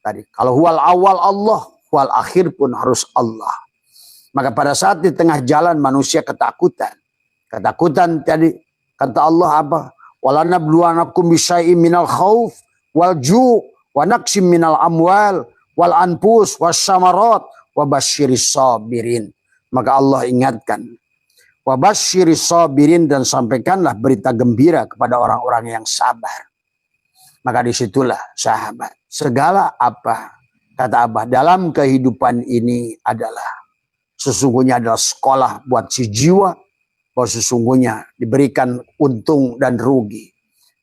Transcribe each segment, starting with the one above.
Tadi kalau huwal awal Allah, huwal akhir pun harus Allah. Maka pada saat di tengah jalan manusia ketakutan. Ketakutan tadi kata Allah apa? Walanabluwanakum bisyai'im minal khauf wal ju' wa naqsim minal amwal wal anfus wassamarat wa basyiris sabirin. Maka Allah ingatkan, wa basyiris sabirin, dan sampaikanlah berita gembira kepada orang-orang yang sabar. Maka disitulah sahabat, segala apa kata Abah dalam kehidupan ini adalah sesungguhnya adalah sekolah buat si jiwa, bahwa sesungguhnya diberikan untung dan rugi,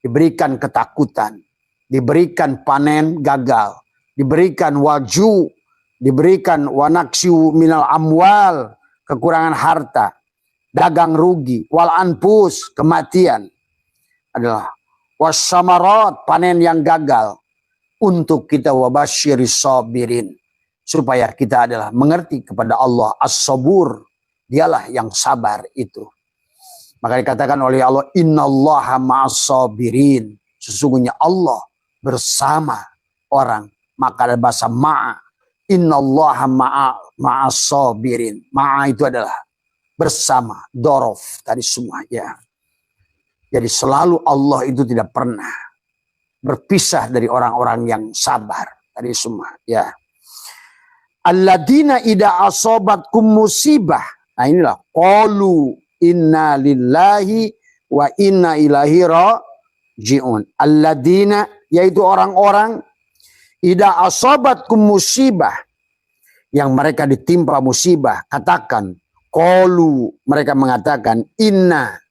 diberikan ketakutan, diberikan panen gagal, diberikan waju, diberikan wanaksiu minal amwal, kekurangan harta, dagang rugi, wal anfus, kematian, adalah wassamarat, panen yang gagal, untuk kita wabasyiris sabirin, supaya kita adalah mengerti kepada Allah as-sabur, dialah yang sabar itu. Maka dikatakan oleh Allah, innallaha ma'as sabirin, sesungguhnya Allah bersama orang. Maka ada bahasa ma'a, innallaha ma'as sabirin. Ma'a itu adalah bersama, dorof tadi semua ya. Jadi selalu Allah itu tidak pernah berpisah dari orang-orang yang sabar tadi semua ya. Alladzina idza asobatkum musibah. Nah inilah qalu inna lillahi wa inna ilaihi rajiun. Alladzina, yaitu orang-orang idza asobatkum musibah, yang mereka ditimpa musibah, katakan qalu, mereka mengatakan inna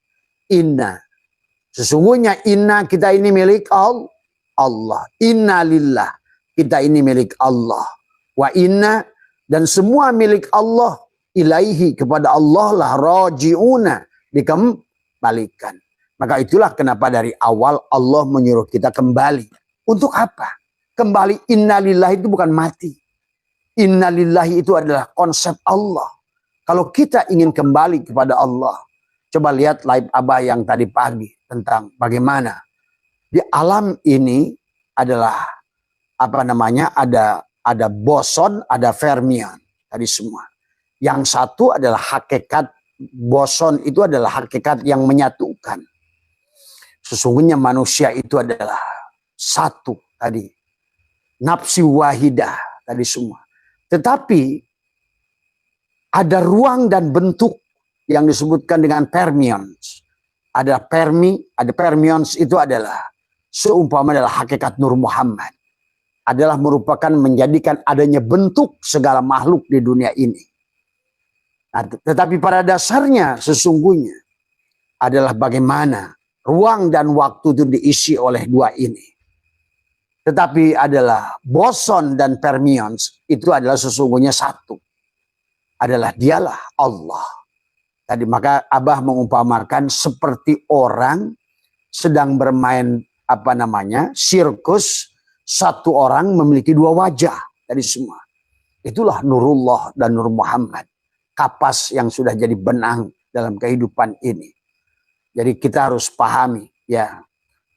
sesungguhnya inna, kita ini milik Allah. Inna lillah, kita ini milik Allah. Wa inna, dan semua milik Allah, ilaihi, kepada Allah lah rajiuna, dikembalikan. Maka itulah kenapa dari awal Allah menyuruh kita kembali. Untuk apa? Kembali, innalillahi itu bukan mati. Innalillahi itu adalah konsep Allah. Kalau kita ingin kembali kepada Allah, coba lihat live Abah yang tadi pagi tentang bagaimana di alam ini adalah apa namanya, ada boson, ada fermion tadi semua. Yang satu adalah hakikat, boson itu adalah hakikat yang menyatukan. Sesungguhnya manusia itu adalah satu tadi, nafsi wahidah tadi semua. Tetapi ada ruang dan bentuk yang disebutkan dengan fermions. Ada permi, ada fermions, itu adalah seumpama adalah hakikat Nur Muhammad. Adalah merupakan menjadikan adanya bentuk segala makhluk di dunia ini. Nah, tetapi pada dasarnya sesungguhnya adalah bagaimana ruang dan waktu itu diisi oleh dua ini. Tetapi adalah boson dan fermions itu adalah sesungguhnya satu. Adalah dialah Allah. Tadi maka Abah mengumpamakan seperti orang sedang bermain apa namanya, sirkus, satu orang memiliki dua wajah dari semua. Itulah Nurullah dan Nur Muhammad, kapas yang sudah jadi benang dalam kehidupan ini. Jadi kita harus pahami ya,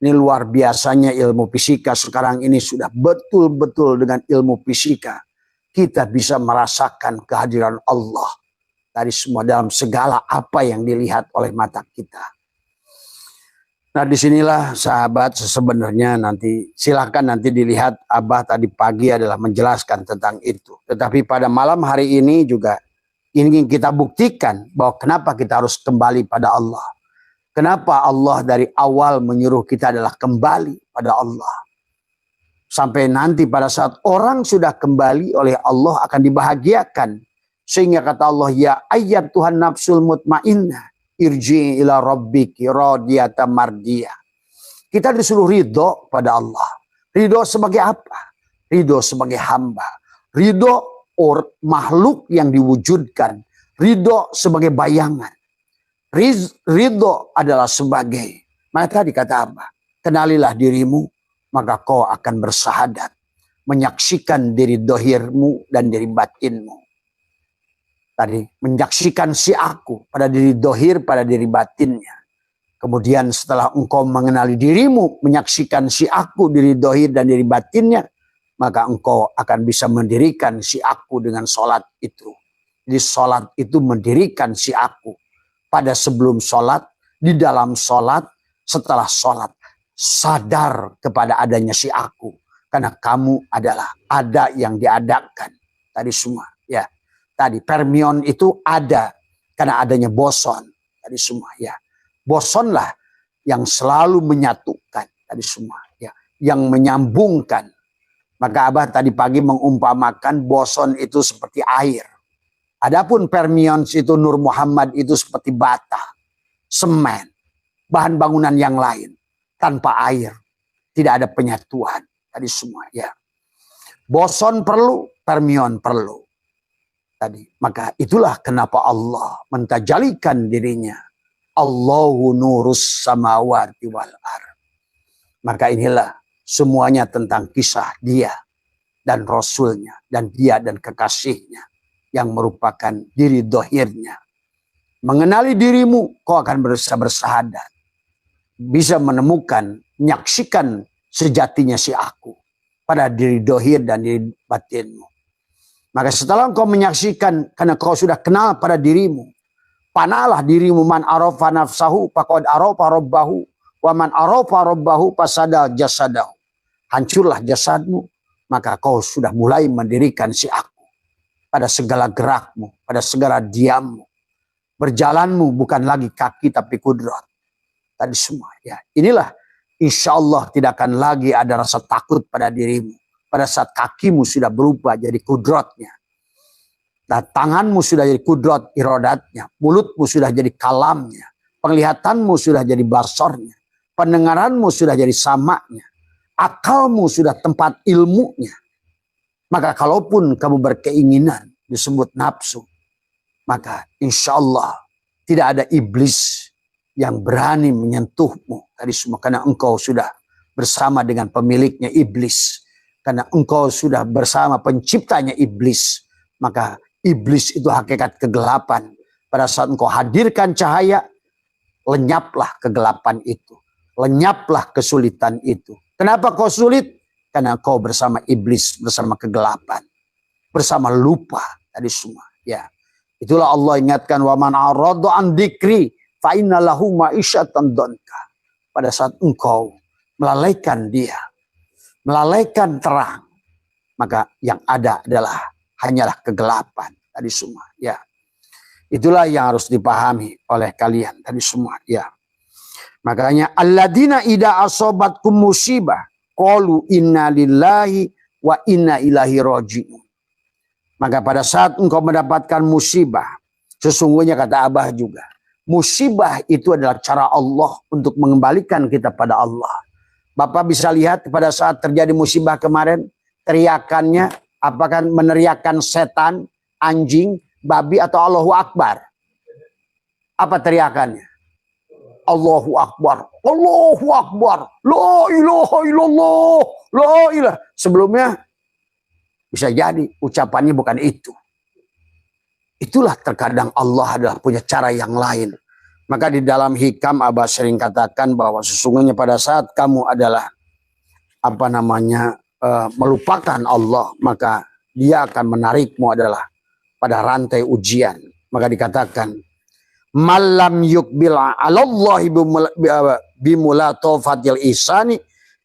ini luar biasanya ilmu fisika sekarang ini sudah betul-betul dengan ilmu fisika kita bisa merasakan kehadiran Allah dari semua dalam segala apa yang dilihat oleh mata kita. Nah disinilah sahabat sebenarnya nanti silahkan nanti dilihat, Abah tadi pagi adalah menjelaskan tentang itu. Tetapi pada malam hari ini juga ingin kita buktikan bahwa kenapa kita harus kembali pada Allah. Kenapa Allah dari awal menyuruh kita adalah kembali pada Allah. Sampai nanti pada saat orang sudah kembali oleh Allah akan dibahagiakan. Sehingga kata Allah, ya ayat Tuhan nafsul mutmainnah, irji ila rabbiki radiyatan mardiyah. Kita disuruh ridho pada Allah. Ridho sebagai apa? Ridho sebagai hamba. Ridho makhluk yang diwujudkan. Ridho sebagai bayangan. Ridho adalah sebagai, maka dikata apa? Kenalilah dirimu, maka kau akan bersahadat. Menyaksikan diri dohirmu dan diri batinmu. Tadi menyaksikan si aku pada diri dohir, pada diri batinnya. Kemudian setelah engkau mengenali dirimu, menyaksikan si aku, diri dohir dan diri batinnya, maka engkau akan bisa mendirikan si aku dengan sholat itu. Jadi sholat itu mendirikan si aku. Pada sebelum sholat, di dalam sholat, setelah sholat. Sadar kepada adanya si aku. Karena kamu adalah ada yang diadakan. Tadi semua. Ya. Tadi permion itu ada. Karena adanya boson. Tadi semua. Ya. Bosonlah yang selalu menyatukan. Tadi semua. Ya. Yang menyambungkan. Maka Abah tadi pagi mengumpamakan boson itu seperti air. Adapun permion itu Nur Muhammad itu seperti bata, semen, bahan bangunan yang lain. Tanpa air tidak ada penyatuan. Tadi semua ya. Boson perlu, permion perlu. Tadi maka itulah kenapa Allah mentajalikan dirinya. Allahu nurus samawati wal ardh. Maka inilah semuanya tentang kisah dia dan Rasulnya. Dan dia dan kekasihnya. Yang merupakan diri dohirnya. Mengenali dirimu, kau akan bisa bersahadat. Bisa menemukan, menyaksikan sejatinya si aku. Pada diri dohir dan diri batinmu. Maka setelah kau menyaksikan, karena kau sudah kenal pada dirimu. Panalah dirimu man arafa nafsahu, faqad arafa rabbahu. Wa man arafa rabbahu fasada jasadahu. Hancurlah jasadmu, maka kau sudah mulai mendirikan si aku. Pada segala gerakmu, pada segala diammu. Berjalanmu bukan lagi kaki tapi kudrat. Tadi semua ya. Inilah insya Allah tidak akan lagi ada rasa takut pada dirimu. Pada saat kakimu sudah berubah jadi kudratnya. Nah, tanganmu sudah jadi kudrat irodatnya. Mulutmu sudah jadi kalamnya. Penglihatanmu sudah jadi basornya. Pendengaranmu sudah jadi samaknya. Akalmu sudah tempat ilmunya. Maka kalaupun kamu berkeinginan disebut nafsu. Maka insya Allah tidak ada iblis yang berani menyentuhmu. Tadi semua karena engkau sudah bersama dengan pemiliknya iblis. Karena engkau sudah bersama penciptanya iblis. Maka iblis itu hakikat kegelapan. Pada saat engkau hadirkan cahaya, lenyaplah kegelapan itu. Lenyaplah kesulitan itu. Kenapa kau sulit? Karena kau bersama iblis, bersama kegelapan. Bersama lupa. Tadi semua. Ya. Itulah Allah ingatkan. Wa man a'rada an dzikri fa inna lahu ma'isyatan dhanka. Pada saat engkau melalaikan dia. Melalaikan terang. Maka yang ada adalah hanyalah kegelapan. Tadi semua. Ya. Itulah yang harus dipahami oleh kalian. Tadi semua. Ya. Makanya. Alladzina idza asobatkum musibah. Qalu inna lillahi wa inna ilaihi raji'un. Maka pada saat engkau mendapatkan musibah. Sesungguhnya kata Abah juga. Musibah itu adalah cara Allah untuk mengembalikan kita pada Allah. Bapak bisa lihat pada saat terjadi musibah kemarin. Teriakannya apakah meneriakkan setan, anjing, babi atau Allahu Akbar? Apa teriakannya? Allahu Akbar, Allahu Akbar, la ilaha illallah, la ilaha. Sebelumnya bisa jadi ucapannya bukan itu. Itulah terkadang Allah adalah punya cara yang lain. Maka di dalam hikam Abah sering katakan bahwa sesungguhnya pada saat kamu adalah melupakan Allah, maka dia akan menarikmu adalah pada rantai ujian. Maka dikatakan malam yukbil alallahi bimulatofatil ihsani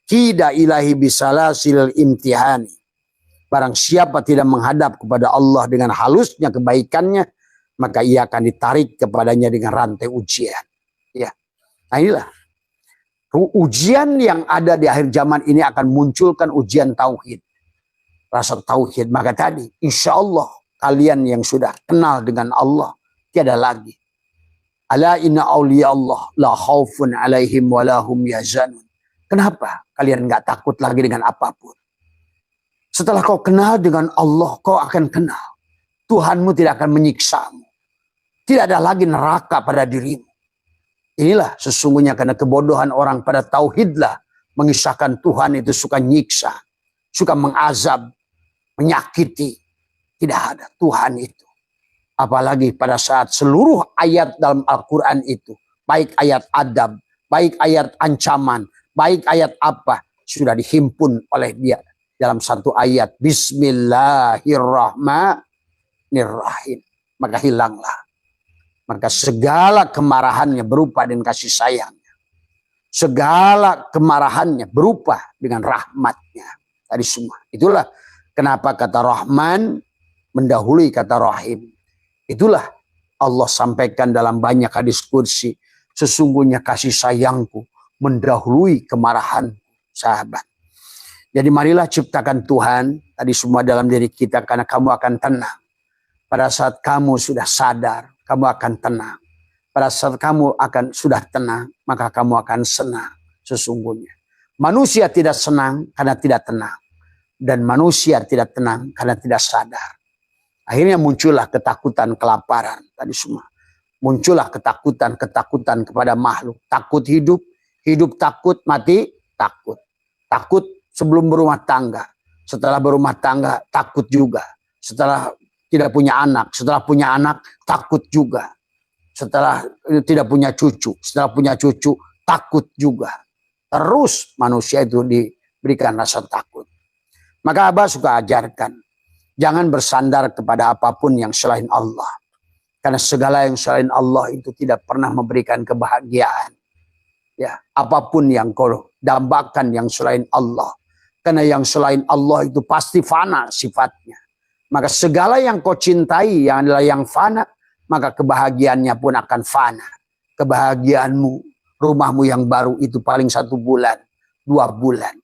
kida ilahi bisalasil imtihani. Barang siapa tidak menghadap kepada Allah dengan halusnya kebaikannya, maka ia akan ditarik kepadanya dengan rantai ujian. Ya. Nah inilah ujian yang ada di akhir zaman ini akan munculkan ujian tauhid. Rasa tauhid. Maka tadi insya Allah kalian yang sudah kenal dengan Allah tiada lagi. Ala inna awliya Allah la khaufun alaihim walahum yazanun. Kenapa kalian nggak takut lagi dengan apapun? Setelah kau kenal dengan Allah, kau akan kenal. Tuhanmu tidak akan menyiksamu. Tidak ada lagi neraka pada dirimu. Inilah sesungguhnya karena kebodohan orang pada tauhidlah mengisahkan Tuhan itu suka nyiksa, suka mengazab, menyakiti. Tidak ada Tuhan itu. Apalagi pada saat seluruh ayat dalam Al-Quran itu. Baik ayat adab, baik ayat ancaman, baik ayat apa. Sudah dihimpun oleh dia. dalam satu ayat, Bismillahirrahmanirrahim. Maka hilanglah. Maka segala kemarahannya berupa dengan kasih sayangnya. Segala kemarahannya berupa dengan rahmatnya. Tadi semua. Itulah kenapa kata Rahman mendahului kata Rahim. Itulah Allah sampaikan dalam banyak hadis kursi. Sesungguhnya kasih sayangku mendahului kemarahan sahabat. Jadi marilah ciptakan Tuhan tadi semua dalam diri kita, karena kamu akan tenang. Pada saat kamu sudah sadar, kamu akan tenang. Pada saat kamu akan sudah tenang, maka kamu akan senang sesungguhnya. Manusia tidak senang karena tidak tenang. Dan manusia tidak tenang karena tidak sadar. Akhirnya muncullah ketakutan, kelaparan tadi semua. Muncullah ketakutan kepada makhluk. Takut hidup, hidup takut, mati takut. Takut sebelum berumah tangga. Setelah berumah tangga takut juga. Setelah tidak punya anak, setelah punya anak takut juga. Setelah tidak punya cucu, setelah punya cucu takut juga. Terus manusia itu diberikan rasa takut. Maka Abah suka ajarkan, jangan bersandar kepada apapun yang selain Allah. Karena segala yang selain Allah itu tidak pernah memberikan kebahagiaan. Ya, apapun yang kau dambakan yang selain Allah. Karena yang selain Allah itu pasti fana sifatnya. Maka segala yang kau cintai yang adalah yang fana, maka kebahagiaannya pun akan fana. Kebahagiaanmu, rumahmu yang baru itu paling 1 bulan, 2 bulan,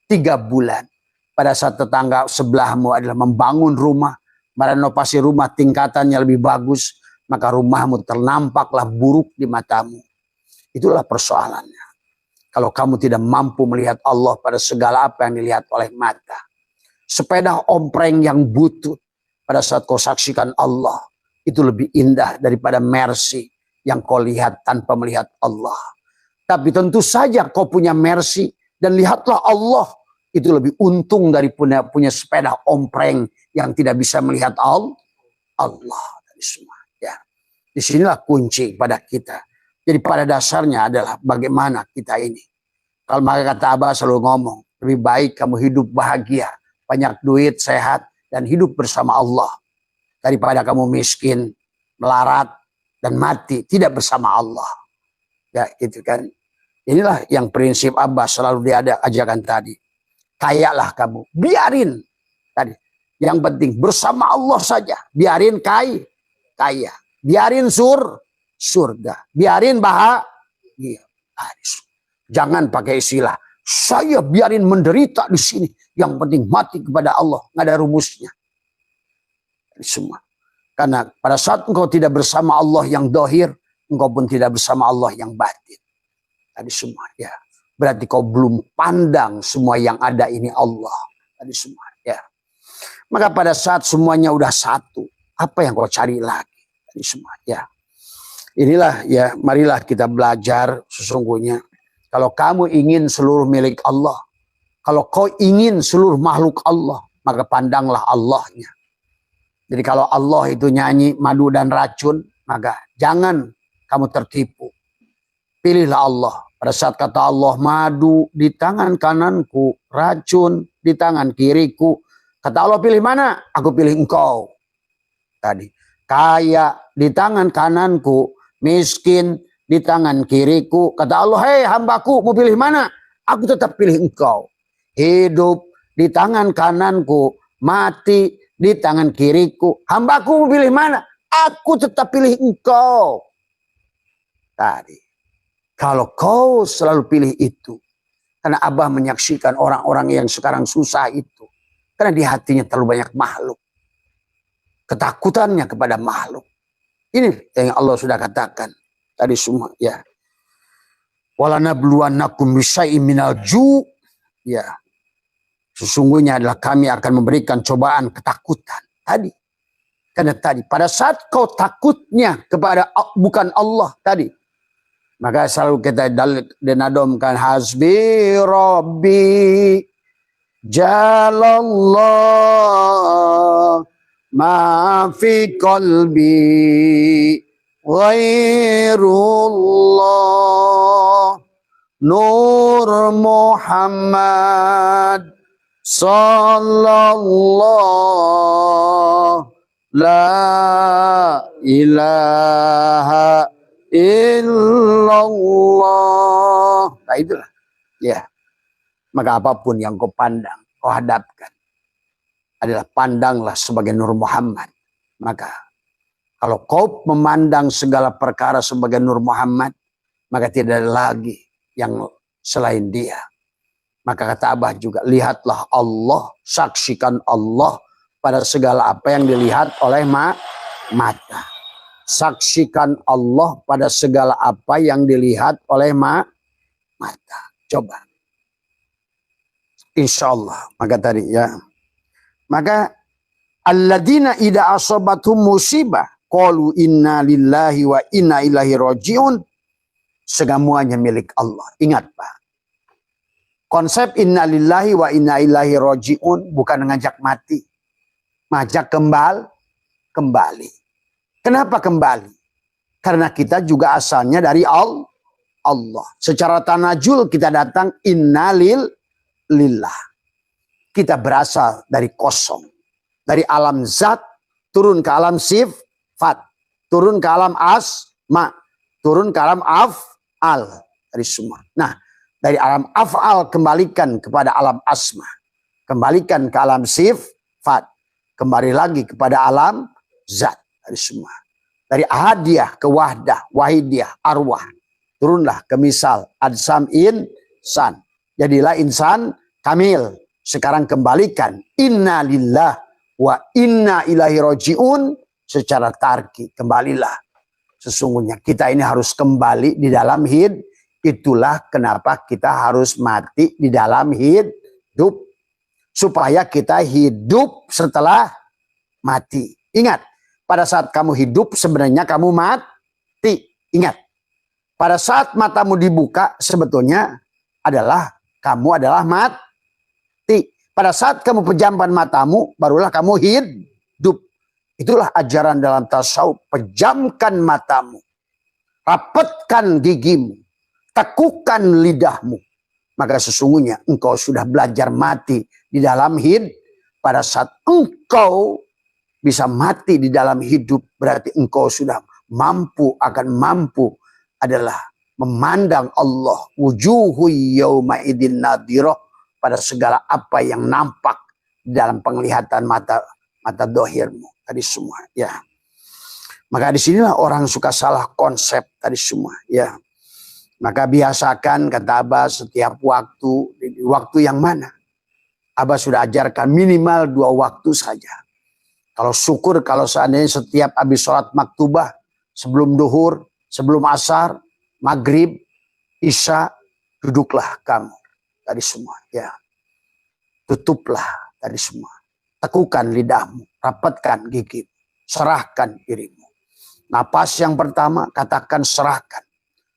3 bulan. Pada saat tetangga sebelahmu adalah membangun rumah, merenovasi rumah tingkatannya lebih bagus, maka rumahmu ternampaklah buruk di matamu. Itulah persoalannya. Kalau kamu tidak mampu melihat Allah pada segala apa yang dilihat oleh mata. Sepeda ompreng yang butut pada saat kau saksikan Allah, itu lebih indah daripada Mercy yang kau lihat tanpa melihat Allah. Tapi tentu saja kau punya Mercy dan lihatlah Allah. Itu lebih untung dari punya sepeda ompreng yang tidak bisa melihat Allah. Dari semua. Ya. Disinilah kunci pada kita. Jadi pada dasarnya adalah bagaimana kita ini. Kalau maka kata Abah selalu ngomong, lebih baik kamu hidup bahagia, banyak duit, sehat, dan hidup bersama Allah. Daripada kamu miskin, melarat, dan mati tidak bersama Allah. Ya itu kan. Inilah yang prinsip Abah selalu dia ajarkan tadi. Kayalah kamu, biarin tadi. Yang penting bersama Allah saja. Biarin kaya, biarin surga, biarin bahagia. Jangan pakai istilah saya biarin menderita di sini. Yang penting mati kepada Allah, nggak ada rumusnya. Semua. Karena pada saat engkau tidak bersama Allah yang dohir, engkau pun tidak bersama Allah yang batin. Tadi semua ya. Berarti kau belum pandang semua yang ada ini Allah. Tadi semua ya. Maka pada saat semuanya udah satu, apa yang kau cari lagi? Tadi semua ya. Inilah ya, marilah kita belajar sesungguhnya. Kalau kamu ingin seluruh milik Allah, kalau kau ingin seluruh makhluk Allah, maka pandanglah Allahnya. Jadi kalau Allah itu nyanyi madu dan racun, maka jangan kamu tertipu. Pilihlah Allah. Pada saat kata Allah, madu di tangan kananku, racun di tangan kiriku. Kata Allah, pilih mana? Aku pilih engkau. Tadi. Kaya di tangan kananku, miskin di tangan kiriku. Kata Allah, hei hambaku, mau pilih mana? Aku tetap pilih engkau. Hidup di tangan kananku, mati di tangan kiriku. Hambaku mau pilih mana? Aku tetap pilih engkau. Tadi. Kalau kau selalu pilih itu. Karena Abah menyaksikan orang-orang yang sekarang susah itu. Karena di hatinya terlalu banyak makhluk. Ketakutannya kepada makhluk. Ini yang Allah sudah katakan. Tadi semua ya. Walanabluwannakum bisyai'im minal ju'. Ya. Sesungguhnya adalah kami akan memberikan cobaan ketakutan. Tadi. Karena tadi pada saat kau takutnya kepada bukan Allah tadi. Maka selalu kita dinadomkan hasbi rabbi jalallah ma fi qalbi ghairullah nur Muhammad Sallallahu la ilaha illallah. Nah itulah. Ya. Maka apapun yang kau pandang, kau hadapkan adalah pandanglah sebagai Nur Muhammad. Maka kalau kau memandang segala perkara sebagai Nur Muhammad, maka tidak ada lagi yang selain dia. Maka kata Abah juga, lihatlah Allah, saksikan Allah pada segala apa yang dilihat oleh mata. Saksikan Allah pada segala apa yang dilihat oleh mata. Coba. Insya Allah. Maka tadi ya. Maka alladzina idza asabathum musibah qalu inna lillahi wa inna ilaihi rajiun. Semuanya milik Allah. Ingat Pak. Konsep inna lillahi wa inna ilaihi rajiun bukan ngajak mati. Ngajak kembali. Kenapa kembali? Karena kita juga asalnya dari Allah. Secara tanajul kita datang inna lillah. Kita berasal dari kosong. Dari alam zat turun ke alam sifat. Turun ke alam asma. Turun ke alam af'al. Dari semua. Nah, dari alam af'al kembalikan kepada alam asma. Kembalikan ke alam sifat. Kembali lagi kepada alam zat. Dari semua. Dari ahadiyah ke wahdah. Wahidiyah, arwah. Turunlah ke misal. Adsam insan. Jadilah insan kamil. Sekarang kembalikan. Inna lillah wa inna ilaihi rajiun. Secara tarki. Kembalilah. Sesungguhnya kita ini harus kembali di dalam hidup. Itulah kenapa kita harus mati di dalam hidup. Supaya kita hidup setelah mati. Ingat. Pada saat kamu hidup sebenarnya kamu mati. Ingat. Pada saat matamu dibuka sebetulnya kamu adalah mati. Pada saat kamu pejamkan matamu, barulah kamu hidup. Itulah ajaran dalam tasawuf. Pejamkan matamu. Rapatkan gigimu. Tekukan lidahmu. Maka sesungguhnya engkau sudah belajar mati di dalam hidup. Pada saat engkau bisa mati di dalam hidup, berarti engkau sudah akan mampu adalah memandang Allah. Wujuhu yawma idin nadhirah. Pada segala apa yang nampak dalam penglihatan mata dohirmu tadi semua ya. Maka disinilah orang suka salah konsep tadi semua ya. Maka biasakan kata Abah setiap waktu yang mana Abah sudah ajarkan minimal 2 waktu saja. Kalau syukur kalau seandainya setiap habis sholat maktubah sebelum duhur, sebelum asar, maghrib, isya, duduklah kamu. Tadi semua ya. Tutuplah tadi semua. Tekukan lidahmu. Rapatkan gigi. Serahkan dirimu. Napas yang pertama katakan serahkan.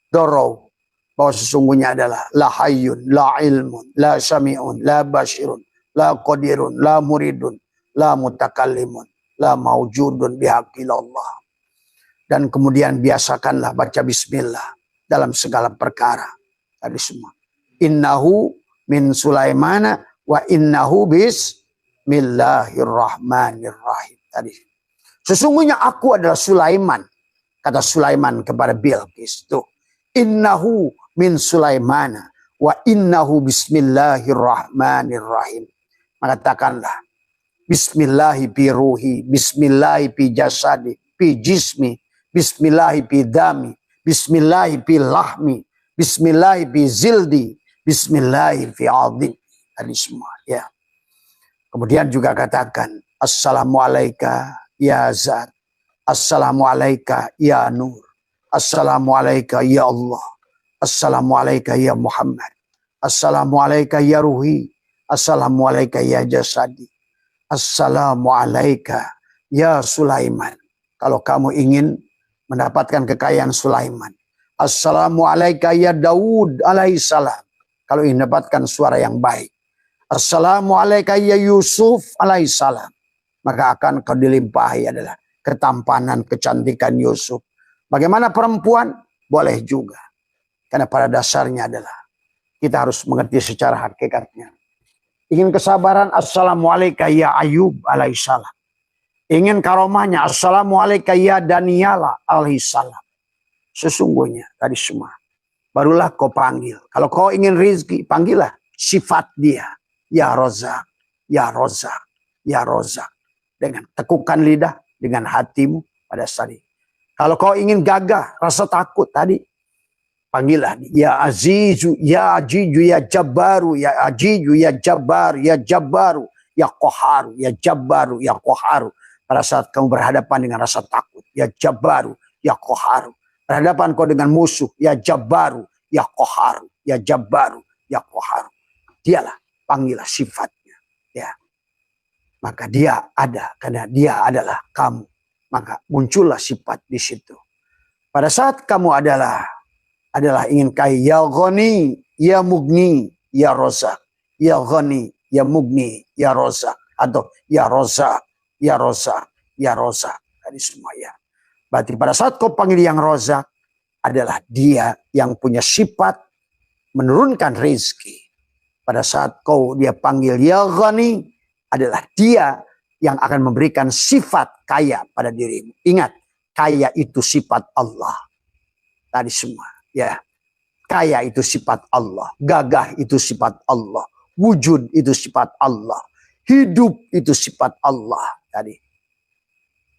Dorong. Bahwa sesungguhnya adalah la hayyun, la ilmun, la sami'un, la basirun, la qadirun, la muridun, la mutakallimun, la maujudun bihaqillallah. Dan kemudian biasakanlah baca bismillah dalam segala perkara. Tadi semua. Innahu min Sulaimana wa innahu bismillahirrahmanirrahim. Tadi. Sesungguhnya aku adalah Sulaiman. Kata Sulaiman kepada Bilqis. Tuh. Innahu min Sulaimana wa innahu bismillahirrahmanirrahim. Mengatakanlah. Bismillahi bi ruhi. Bismillahi bi jasadi. Bi jismi. Bismillahi bi dami. Bismillahi bi lahmi. Bismillahi bi zildi. Bismillahi fi azim. Tadi semua ya. Kemudian juga katakan assalamualaikum ya zat. Assalamualaikum ya nur. Assalamualaikum ya Allah. Assalamualaikum ya Muhammad. Assalamualaikum ya ruhi. Assalamualaikum ya jasadi. Assalamualaikum ya Sulaiman. Kalau kamu ingin mendapatkan kekayaan Sulaiman. Assalamualaikum ya Daud alaihissalam. Kalau ingin mendapatkan suara yang baik. Assalamualaikum ya Yusuf alaihissalam. Maka akan kau dilimpahi adalah ketampanan, kecantikan Yusuf. Bagaimana perempuan? Boleh juga. Karena pada dasarnya adalah kita harus mengerti secara hakikatnya. ingin kesabaran, assalamualaikum ya Ayub alaihissalam. Ingin karomahnya, assalamualaikum ya Daniela alaihissalam. Sesungguhnya tadi semua. Barulah kau panggil. Kalau kau ingin rizki, panggillah sifat dia. Ya Rozak, ya Rozak, ya Rozak. Dengan tekukan lidah, dengan hatimu pada saat ini. Kalau kau ingin gagah, rasa takut tadi, panggillah dia. Ya Azizu, ya Ajizu, ya Jabbaru, ya Ajizu, ya Jabbar, ya Jabbaru, ya Qoharu, ya Jabbaru, ya Qoharu. Pada saat kamu berhadapan dengan rasa takut, ya Jabbaru, ya Qoharu. Berhadapan kau dengan musuh, ya Jabbaru, ya Qoharu, ya Jabbaru, ya Qoharu. Dialah, panggillah sifatnya. Ya. Maka dia ada, karena dia adalah kamu. Maka muncullah sifat di situ. Pada saat kamu adalah ingin kaya, ya Ghani, ya Mugni, ya Rozak. Ya Ghani, ya Mugni, ya Rozak. Atau ya Rozak, ya Rozak, ya Rozak. Tadi semua ya. Berarti pada saat kau panggil yang Rozak, adalah dia yang punya sifat menurunkan rezeki. Pada saat dia panggil ya Ghani, adalah dia yang akan memberikan sifat kaya pada dirimu. Ingat, kaya itu sifat Allah. Tadi semua, ya. Kaya itu sifat Allah. Gagah itu sifat Allah. Wujud itu sifat Allah. Hidup itu sifat Allah. Tadi.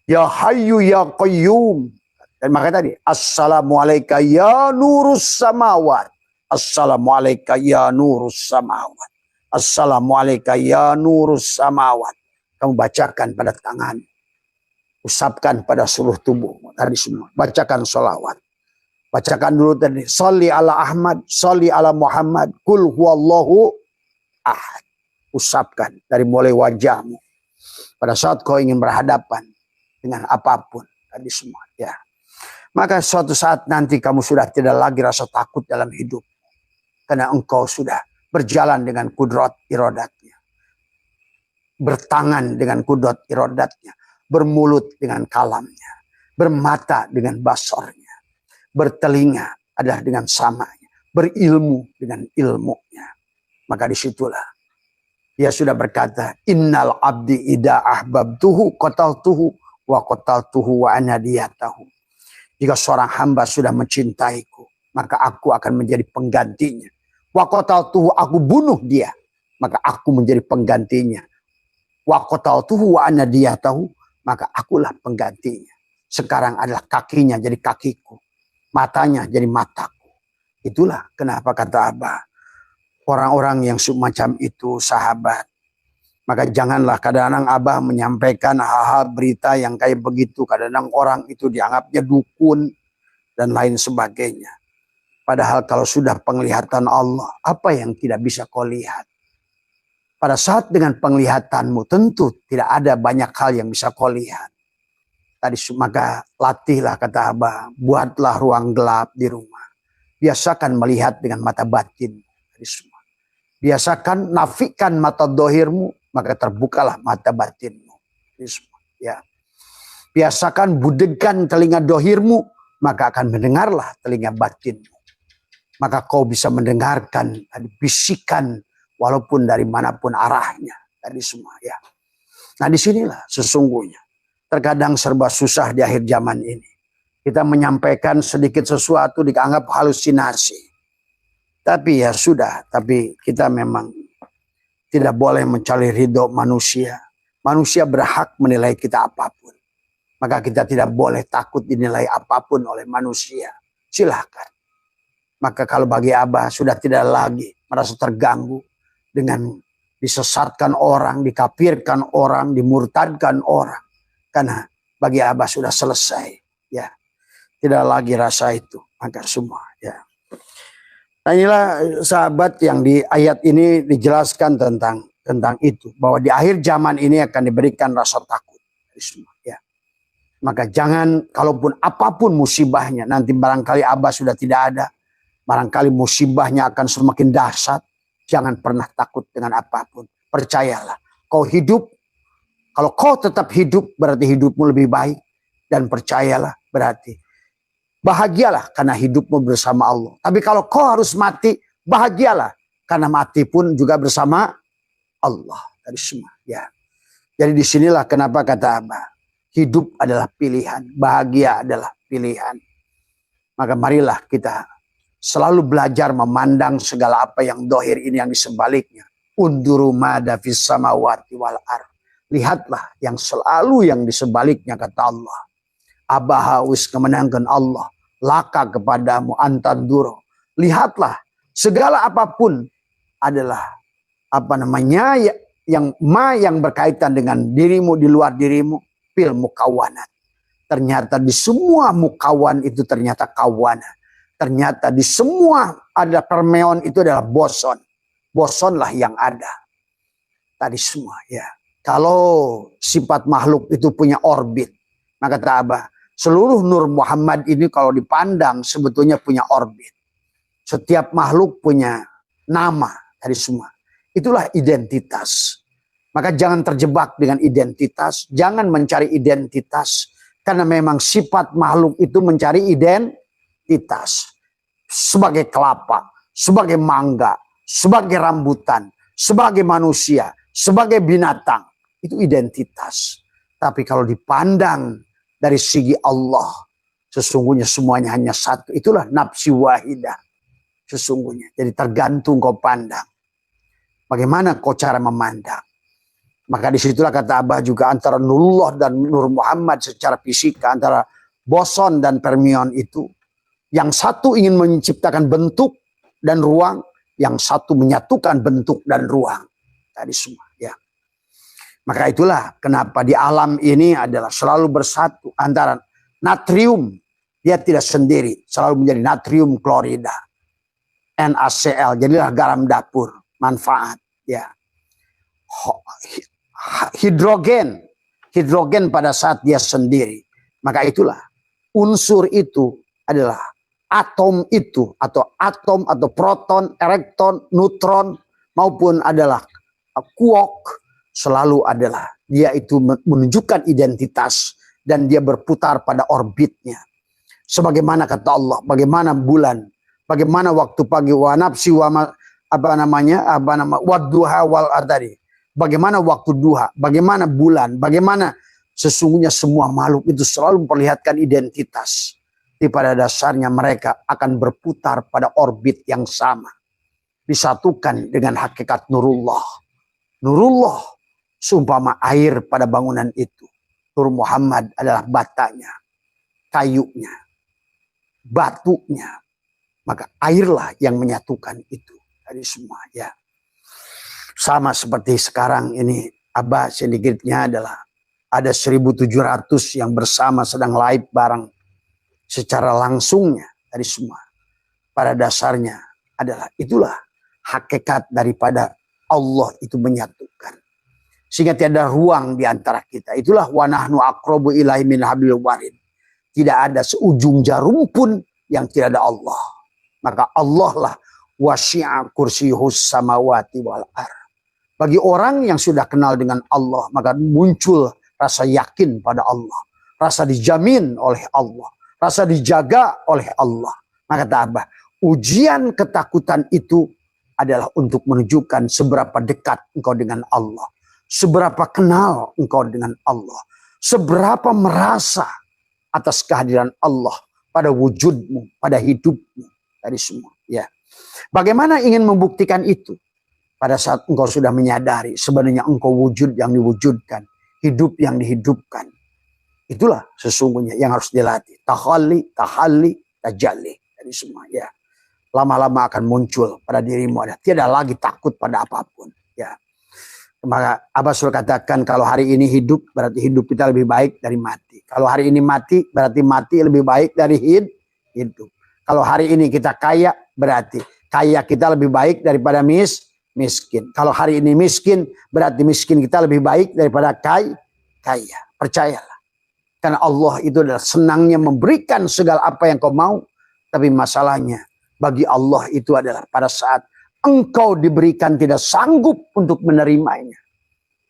Ya Hayyu ya Qayyum. Dan maka tadi, assalamualaikum ya nurus samawat. Assalamualaikum ya nurus samawat. Assalamualaikum ya nurus samawat. Kamu bacakan pada tangan. Usapkan pada seluruh tubuh. Tadi semua. Bacakan sholawat. Bacakan dulu tadi. Sholli ala Ahmad. Sholli ala Muhammad. Kul huwallahu ahad. Usapkan dari mulai wajahmu. Pada saat kau ingin berhadapan dengan apapun. Tadi semua. Ya. Maka suatu saat nanti kamu sudah tidak lagi rasa takut dalam hidup. Karena engkau sudah berjalan dengan kudrat irodatnya. Bertangan dengan kudrat irodatnya. Bermulut dengan kalamnya. Bermata dengan basornya. Bertelinga adalah dengan samanya. Berilmu dengan ilmunya. Maka disitulah. Dia sudah berkata. Innal abdi ida ahbabtuhu qataltuhu wa qataltuhu wa anadiyatahu. Jika seorang hamba sudah mencintaiku, maka aku akan menjadi penggantinya. Wa qataltuhu, aku bunuh dia, maka aku menjadi penggantinya. Wa qataltuhu wa anadiyatahu, maka akulah penggantinya. Sekarang adalah kakinya jadi kakiku, matanya jadi mataku. Itulah kenapa kata Abah, orang-orang yang semacam itu sahabat. Maka janganlah kadang-kadang Abah menyampaikan hal-hal berita yang kayak begitu. Kadang-kadang orang itu dianggapnya dukun dan lain sebagainya. Padahal kalau sudah penglihatan Allah, apa yang tidak bisa kau lihat? Pada saat dengan penglihatanmu tentu tidak ada banyak hal yang bisa kau lihat. Tadi maka latihlah kata Abah, buatlah ruang gelap di rumah. Biasakan melihat dengan mata batin. Tadi semua. Biasakan nafikan mata dohirmu. Maka terbukalah mata batinmu. Ya. Biasakan budegkan telinga dohirmu. Maka akan mendengarlah telinga batinmu. Maka kau bisa mendengarkan bisikan. Walaupun dari manapun arahnya. Tadi semua ya. Nah disinilah sesungguhnya. Terkadang serba susah di akhir zaman ini. Kita menyampaikan sedikit sesuatu dianggap halusinasi. Tapi ya sudah. Tapi kita memang tidak boleh mencari ridho manusia. Manusia berhak menilai kita apapun. Maka kita tidak boleh takut dinilai apapun oleh manusia. Silahkan. Maka kalau bagi Abah sudah tidak lagi merasa terganggu dengan disesatkan orang, dikafirkan orang, dimurtadkan orang. Karena bagi Abah sudah selesai. Ya, tidak lagi rasa itu. Maka semua ya. Nah inilah sahabat yang di ayat ini dijelaskan tentang itu. Bahwa di akhir zaman ini akan diberikan rasa takut. Ya. Maka jangan, kalaupun apapun musibahnya, nanti barangkali Abah sudah tidak ada. Barangkali musibahnya akan semakin dahsyat. Jangan pernah takut dengan apapun. Percayalah, kau hidup. Kalau kau tetap hidup, berarti hidupmu lebih baik. Dan percayalah, berarti bahagialah karena hidupmu bersama Allah. Tapi kalau kau harus mati, bahagialah karena mati pun juga bersama Allah. Tadi semua. Ya. Jadi disinilah kenapa kata Abah, hidup adalah pilihan, bahagia adalah pilihan. Maka marilah kita selalu belajar memandang segala apa yang dohir ini yang di sebaliknya. Unduru mada fis samawati wal ar. Lihatlah yang selalu yang di sebaliknya kata Allah. Abah wis kemenangan Allah. Laka kepadamu antanduro. Lihatlah segala apapun adalah yang berkaitan dengan dirimu di luar dirimu, fil mukawanat. Ternyata di semua mukawan itu ternyata kawana. Ternyata di semua ada permeon itu adalah boson. Bosonlah yang ada. Tadi semua ya. Kalau sifat makhluk itu punya orbit, maka kata Abah, seluruh Nur Muhammad ini kalau dipandang sebetulnya punya orbit. Setiap makhluk punya nama dari semua. Itulah identitas. Maka jangan terjebak dengan identitas. Jangan mencari identitas. Karena memang sifat makhluk itu mencari identitas. Sebagai kelapa, sebagai mangga, sebagai rambutan, sebagai manusia, sebagai binatang. Itu identitas. Tapi kalau dipandang dari segi Allah, sesungguhnya semuanya hanya satu. Itulah nafsi wahidah. Sesungguhnya. Jadi tergantung kau pandang. Bagaimana kau cara memandang. Maka disitulah kata Abah juga antara Nurullah dan Nur Muhammad secara fisika. Antara boson dan fermion itu. Yang satu ingin menciptakan bentuk dan ruang. Yang satu menyatukan bentuk dan ruang. Tadi semua ya. Maka itulah kenapa di alam ini adalah selalu bersatu. Antara natrium. Dia tidak sendiri. Selalu menjadi natrium klorida. NaCl. Jadilah garam dapur. Manfaat ya. Hidrogen pada saat dia sendiri, maka itulah unsur itu adalah atom itu atau proton, elektron, neutron maupun adalah quark selalu adalah dia itu menunjukkan identitas dan dia berputar pada orbitnya. Sebagaimana kata Allah, bagaimana bulan, bagaimana waktu pagi wa nafsi wa wadduha wal adari. Bagaimana waktu duha, bagaimana bulan, bagaimana sesungguhnya semua makhluk itu selalu memperlihatkan identitas. Di pada dasarnya mereka akan berputar pada orbit yang sama. Disatukan dengan hakikat Nurullah. Nurullah seumpama air pada bangunan itu. Nur Muhammad adalah batanya, kayunya, batunya. Maka airlah yang menyatukan itu. Dari semua ya. Sama seperti sekarang ini Abah sedikitnya adalah ada 1.700 yang bersama sedang live bareng secara langsungnya dari semua. Pada dasarnya adalah itulah hakikat daripada Allah itu menyatukan. Sehingga tiada ruang di antara kita. Itulah wa nahnu aqrabu ilaihi min hablil warid. Tidak ada seujung jarum pun yang tidak ada Allah. Maka Allah lah wasi'a kursiyuhus samawati wal ar. Bagi orang yang sudah kenal dengan Allah, maka muncul rasa yakin pada Allah. Rasa dijamin oleh Allah. Rasa dijaga oleh Allah. Maka kata Abah, ujian ketakutan itu adalah untuk menunjukkan seberapa dekat engkau dengan Allah. Seberapa kenal engkau dengan Allah. Seberapa merasa atas kehadiran Allah pada wujudmu, pada hidupmu. Tadi semua. Ya. Bagaimana ingin membuktikan itu? Pada saat engkau sudah menyadari sebenarnya engkau wujud yang diwujudkan. Hidup yang dihidupkan. Itulah sesungguhnya yang harus dilatih. Tahalli, tajalli. Tadi semua ya. Lama-lama akan muncul pada dirimu. Tidak lagi takut pada apapun. Ya. Maka Abah sudah katakan kalau hari ini hidup berarti hidup kita lebih baik dari mati. Kalau hari ini mati berarti mati lebih baik dari hidup. Kalau hari ini kita kaya berarti kaya kita lebih baik daripada miskin. Kalau hari ini miskin berarti miskin kita lebih baik daripada kaya. Percayalah. Karena Allah itu adalah senangnya memberikan segala apa yang kau mau. Tapi masalahnya bagi Allah itu adalah pada saat engkau diberikan tidak sanggup untuk menerimanya.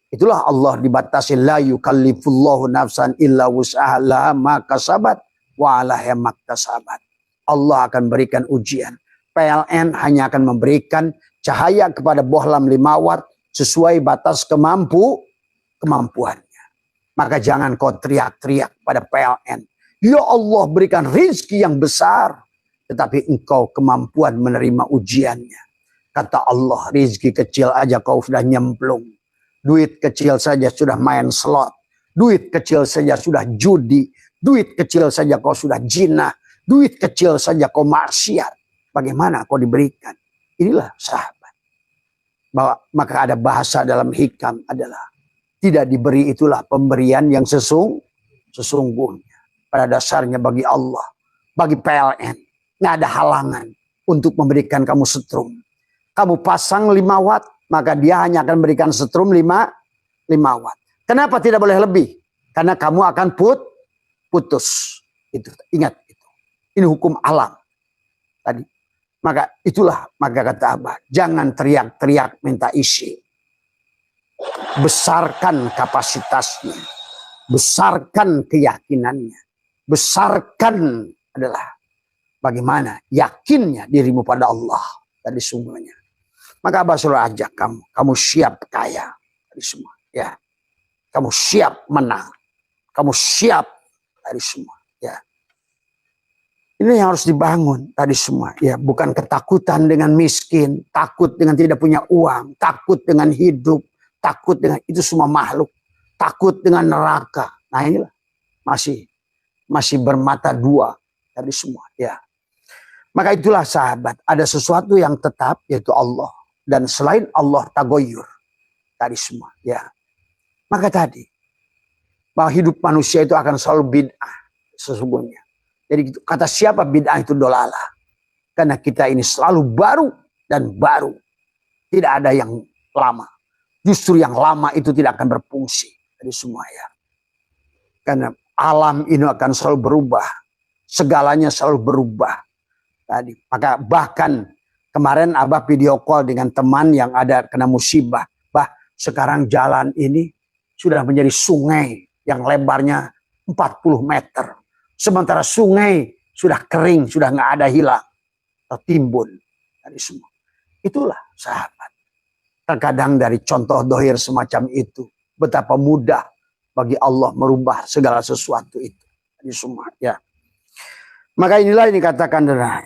Itulah Allah dibatasi la yukallifullahu nafsan illa wus'aha laha ma kasabat wa 'alaiha maktasabat. Allah akan berikan ujian. PLN hanya akan memberikan cahaya kepada bohlam 5 watt sesuai batas kemampuannya. Maka jangan kau teriak-teriak pada PLN. Ya Allah berikan rizki yang besar. Tetapi engkau kemampuan menerima ujiannya. Kata Allah, rizki kecil aja kau sudah nyemplung. Duit kecil saja sudah main slot. Duit kecil saja sudah judi. Duit kecil saja kau sudah jinah. Duit kecil saja kau maksiat. Bagaimana kau diberikan? Inilah sahabat. Maka ada bahasa dalam hikam adalah tidak diberi itulah pemberian yang sesungguhnya. Pada dasarnya bagi Allah, bagi PLN, nggak ada halangan untuk memberikan kamu setrum. Kamu pasang 5 watt, maka dia hanya akan memberikan setrum 5 watt. Kenapa tidak boleh lebih? Karena kamu akan putus. Itu, ingat itu. Ini hukum alam. Tadi. Maka itulah, maka kata Abah, jangan teriak-teriak minta isi. Besarkan kapasitasnya. Besarkan keyakinannya. Besarkan adalah bagaimana yakinnya dirimu pada Allah tadi semuanya. Maka Abah suruh ajak kamu siap kaya tadi semua, ya. Kamu siap menang, kamu siap tadi semua, ya. Ini yang harus dibangun tadi semua, ya. Bukan ketakutan dengan miskin, takut dengan tidak punya uang, takut dengan hidup, takut dengan itu semua makhluk, takut dengan neraka. Nah inilah masih bermata dua dari semua, ya. Maka itulah sahabat, ada sesuatu yang tetap yaitu Allah, dan selain Allah tagoyur tadi semua, ya. Maka tadi bahwa hidup manusia itu akan selalu bid'ah sesungguhnya. Jadi kata siapa bid'ah itu dolalah, karena kita ini selalu baru dan baru, tidak ada yang lama. Justru yang lama itu tidak akan berfungsi dari semua, ya. Karena alam ini akan selalu berubah. Segalanya selalu berubah. Tadi. Maka bahkan kemarin Abah video call dengan teman yang ada kena musibah. Sekarang jalan ini sudah menjadi sungai yang lebarnya 40 meter. Sementara sungai sudah kering, sudah nggak ada hilang. Tertimbun. Dari semua. Itulah sahabat. Terkadang dari contoh dohir semacam itu. Betapa mudah bagi Allah merubah segala sesuatu itu. Ini semua, ya. Maka inilah yang dikatakan adalah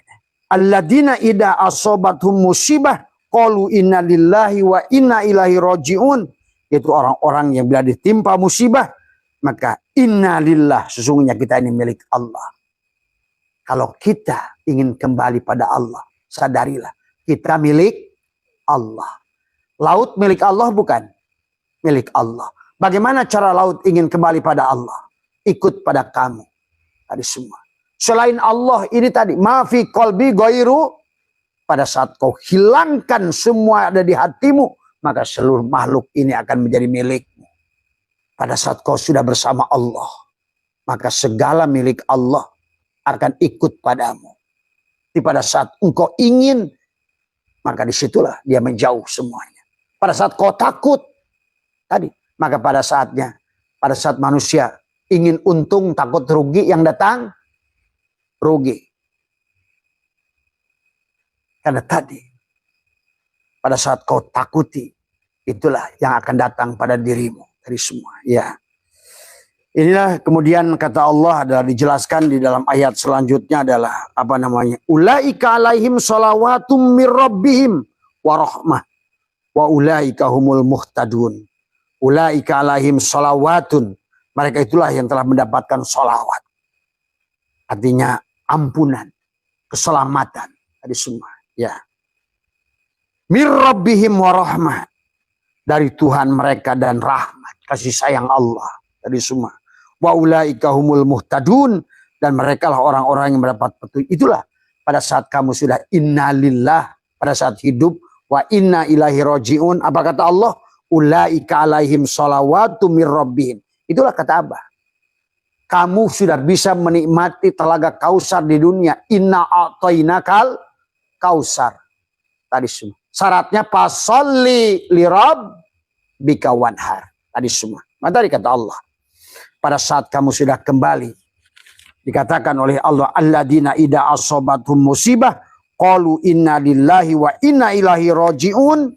alladzina idza asobathum musibah qalu inna lillahi wa inna ilaihi rajiun. Itu orang-orang yang bila ditimpa musibah maka inna lillah, sesungguhnya kita ini milik Allah. Kalau kita ingin kembali pada Allah, sadarilah kita milik Allah. Laut milik Allah bukan? Milik Allah. Bagaimana cara laut ingin kembali pada Allah? Ikut pada kamu. Tadi semua. Selain Allah ini tadi. Mafi kolbi goiru. Pada saat kau hilangkan semua ada di hatimu. Maka seluruh makhluk ini akan menjadi milikmu. Pada saat kau sudah bersama Allah. Maka segala milik Allah akan ikut padamu. Tapi pada saat engkau ingin. Maka disitulah dia menjauh semuanya. Pada saat kau takut. Tadi. Maka pada saatnya, pada saat manusia ingin untung, takut rugi, yang datang rugi. Karena tadi, pada saat kau takuti, itulah yang akan datang pada dirimu dari semua. Ya, inilah kemudian kata Allah adalah dijelaskan di dalam ayat selanjutnya adalah apa namanya? Ulaika alaihim sholawatun mir rabbihim wa rahmah wa ulaika humul muhtadun. Ulaika alaihim sholawatun. Mereka itulah yang telah mendapatkan sholawat. Artinya ampunan, keselamatan dari semua. Ya. Mir rabbihim wa rahmah. Dari Tuhan mereka dan rahmat. Kasih sayang Allah dari semua. Wa ulaika humul muhtadun. Dan mereka lah orang-orang yang mendapat petunjuk. Itulah pada saat kamu sudah innalillah. Pada saat hidup. Wa inna ilahi roji'un. Apa kata Allah? Ulaika alaihim sholawatu mir rabbihim. Itulah kata Abah. Kamu sudah bisa menikmati telaga Kausar di dunia. Inna a'tainakal Kausar. Tadi semua. Syaratnya fasolli li rabbika wanhar. Tadi semua. Maka tadi kata Allah. Pada saat kamu sudah kembali. Dikatakan oleh Allah. Alladzina idza asobathum musibah. Qalu inna lillahi wa inna ilaihi raji'un.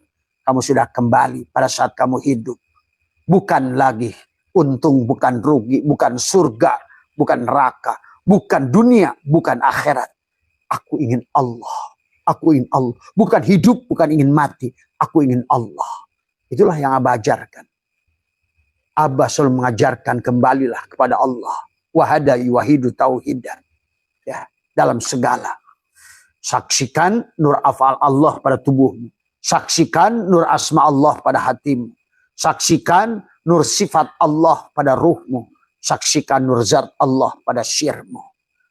kamu sudah kembali pada saat kamu hidup. Bukan lagi untung, bukan rugi, bukan surga, bukan neraka, bukan dunia, bukan akhirat. Aku ingin Allah. Aku ingin Allah. Bukan hidup, bukan ingin mati. Aku ingin Allah. Itulah yang Abah ajarkan. Abah selalu mengajarkan kembalilah kepada Allah. Wahadai wahidu tauhidan. Ya, dalam segala. Saksikan nur afal Allah pada tubuhmu. Saksikan nur asma Allah pada hatimu. Saksikan nur sifat Allah pada ruhmu. Saksikan nur zat Allah pada syirmu.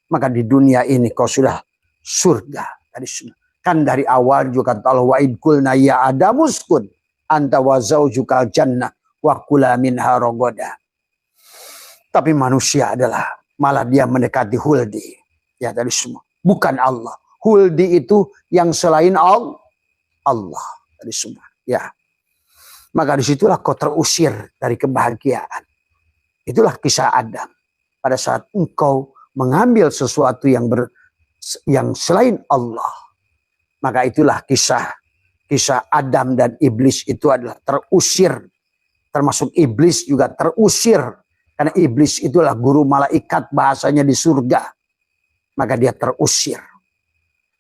Maka di dunia ini kau sudah surga. Kan dari awal juga kata Allah, wa id qulna ya adamuskun anta wa zaujukal jannah wa kula minha ragadan. Tapi manusia adalah malah dia mendekati huldi. Ya tadi semua. Bukan Allah. Huldi itu yang selain Allah. Tadi semua. Ya. Maka disitulah kau terusir dari kebahagiaan. Itulah kisah Adam. Pada saat engkau mengambil sesuatu yang selain Allah. Maka itulah kisah Adam dan iblis itu adalah terusir. Termasuk iblis juga terusir. Karena iblis itulah guru malaikat, bahasanya di surga. Maka dia terusir.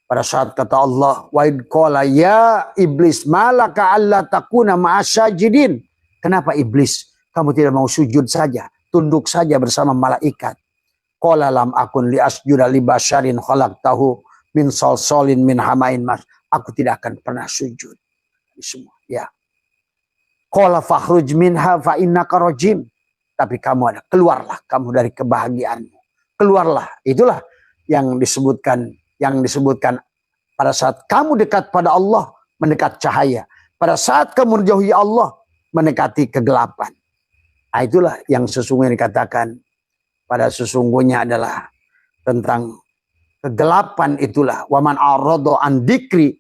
Pada saat kata Allah, wa id qala ya iblis malaka alla takuna ma'asyajidin. Kenapa iblis? Kamu tidak mau sujud saja, tunduk saja bersama malaikat. Qala lam akun li asjuda li basyarin khalaqtahu min salsalin min hamain mas. Aku tidak akan pernah sujud. Semua, ya. Qala fakhruj minha fa innaka rajim. Tapi kamu ada, keluarlah kamu dari kebahagiaanmu. Keluarlah. Itulah yang disebutkan pada saat kamu dekat pada Allah, mendekat cahaya. Pada saat kamu menjauhi Allah, mendekati kegelapan. Nah, itulah yang sesungguhnya dikatakan pada sesungguhnya adalah tentang kegelapan itulah. Waman arado an dikri.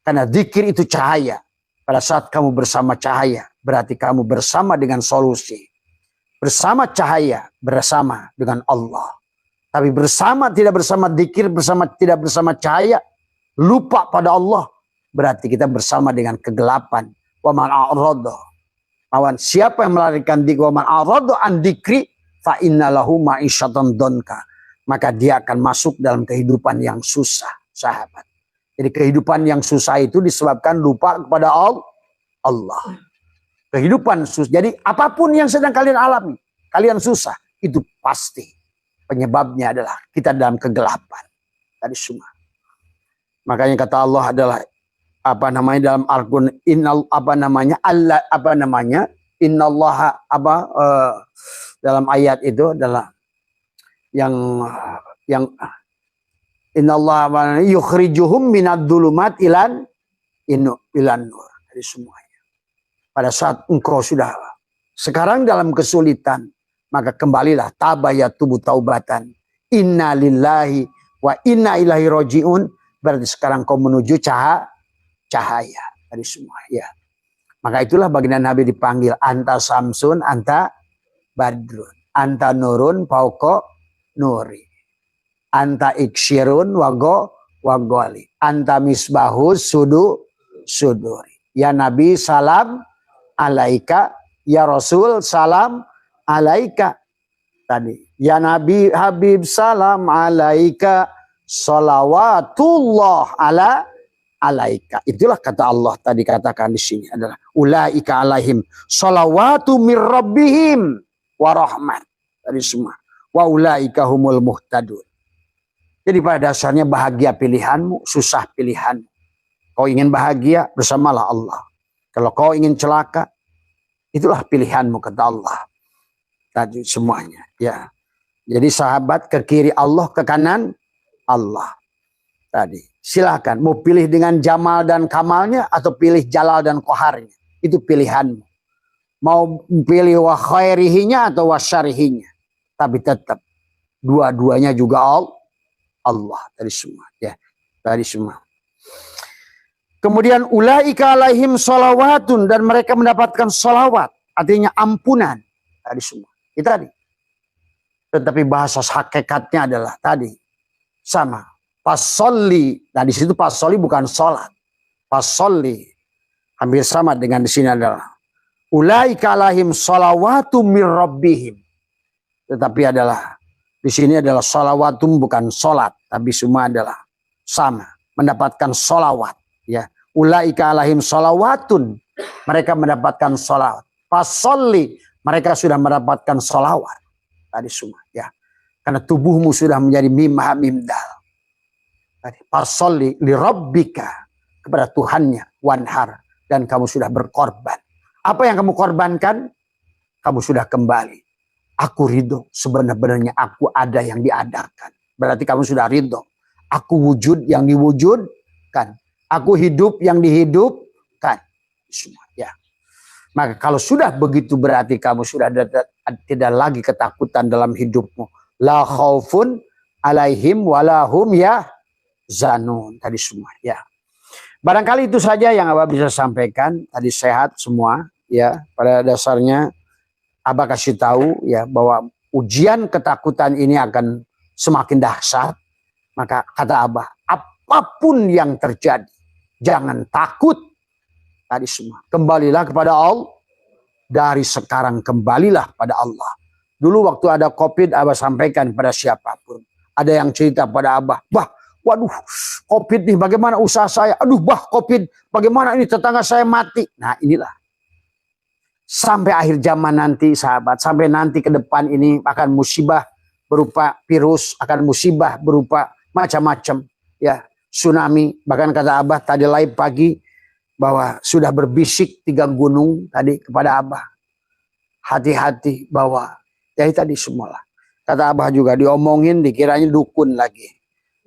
Karena zikir itu cahaya. Pada saat kamu bersama cahaya, berarti kamu bersama dengan solusi. Bersama cahaya, bersama dengan Allah. Tapi bersama tidak bersama zikir, tidak bersama cahaya, lupa pada Allah, berarti kita bersama dengan kegelapan. Waman arado. Siapa yang melarikan diri, waman arado an dikri, fa innalahu ma'isyatan donka. Maka dia akan masuk dalam kehidupan yang susah, sahabat. Jadi kehidupan yang susah itu disebabkan lupa kepada Allah. Kehidupan susah. Jadi apapun yang sedang kalian alami, kalian susah, itu pasti penyebabnya adalah kita dalam kegelapan. Tadi semua. Makanya kata Allah adalah dalam Al-Qur'an innallaha dalam ayat itu adalah yang innallaha yukhrijuhum minadh dhulumat ilan nur. Dari semuanya. Pada saat engkau sudah sekarang dalam kesulitan, maka kembalilah tabayatubu taubatan. Inna lillahi wa inna ilaihi rajiun. Berarti sekarang kau menuju cahaya dari semua. Ya. Maka itulah baginda Nabi dipanggil anta samsun, anta badrun, anta nurun fauqa nuri. Anta iksyirun wagoli. Anta misbahus suduri. Ya Nabi salam alaika. Ya Rasul salam alaika. Tadi. Ya Nabi Habib salam alaika. Salawatullah alaika. Itulah kata Allah tadi katakan di sini adalah ulaika alaihim salawatu mir rabbihim wa rahmat. Tadi semua. Wa ulaika humul muhtadun. Jadi pada dasarnya bahagia pilihanmu, susah pilihanmu. Kau ingin bahagia, bersamalah Allah. Kalau kau ingin celaka, itulah pilihanmu kata Allah. Tadi semuanya. Ya. Jadi sahabat ke kiri Allah, ke kanan Allah. Tadi silakan mau pilih dengan jamal dan kamalnya atau pilih jalal dan qaharnya. Itu pilihanmu. Mau pilih wa khairihinya atau wa syarihinya. Tapi tetap dua-duanya juga Allah dari semua, ya, dari semua. Kemudian ulaika alaihim sholawatun, dan mereka mendapatkan sholawat, artinya ampunan dari semua. Itu tadi. Tetapi bahasa hakikatnya adalah tadi sama. Pasolli. Nah di situ pasolli bukan sholat. Pasolli. hampir sama dengan di sini adalah ulaika alaihim shalawatum mir rabbihim. Tetapi adalah di sini adalah shalawatum bukan sholat, tapi semua adalah sama, mendapatkan sholawat. Ya, ulaika alaihim sholawatun, mereka mendapatkan sholawat. Fasolli, mereka sudah mendapatkan sholawat. Tadi semua, ya, karena tubuhmu sudah menjadi mim ha mim dal. Tadi fasolli li rabbika, kepada Tuhannya, wanhar, dan kamu sudah berkorban. Apa yang kamu korbankan? Kamu sudah kembali. Aku ridho, sebenarnya aku ada yang diadakan. Berarti kamu sudah ridho. Aku wujud yang diwujudkan. Aku hidup yang dihidupkan. Semua, ya. Maka kalau sudah begitu berarti kamu sudah tidak lagi ketakutan dalam hidupmu. La khaufun alaihim walahum ya zanun. Tadi semua, ya. Barangkali itu saja yang Abah bisa sampaikan. Tadi sehat semua, ya. Pada dasarnya Abah kasih tahu, ya, bahwa ujian ketakutan ini akan semakin dahsyat. Maka kata Abah, apapun yang terjadi, jangan takut. Tadi semua, kembalilah kepada Allah. Dari sekarang kembalilah pada Allah. Dulu waktu ada COVID, Abah sampaikan pada siapapun. Ada yang cerita pada Abah, bah, waduh, COVID nih, bagaimana usaha saya? Aduh, bah, COVID, bagaimana ini tetangga saya mati? Nah, inilah. Sampai akhir zaman nanti, sahabat, sampai nanti ke depan ini akan musibah berupa virus, akan musibah berupa macam-macam, ya, tsunami. Bahkan kata Abah tadi live pagi bahwa sudah berbisik 3 gunung tadi kepada Abah. Hati-hati bahwa ya tadi semualah. Kata Abah juga diomongin dikiranya dukun lagi.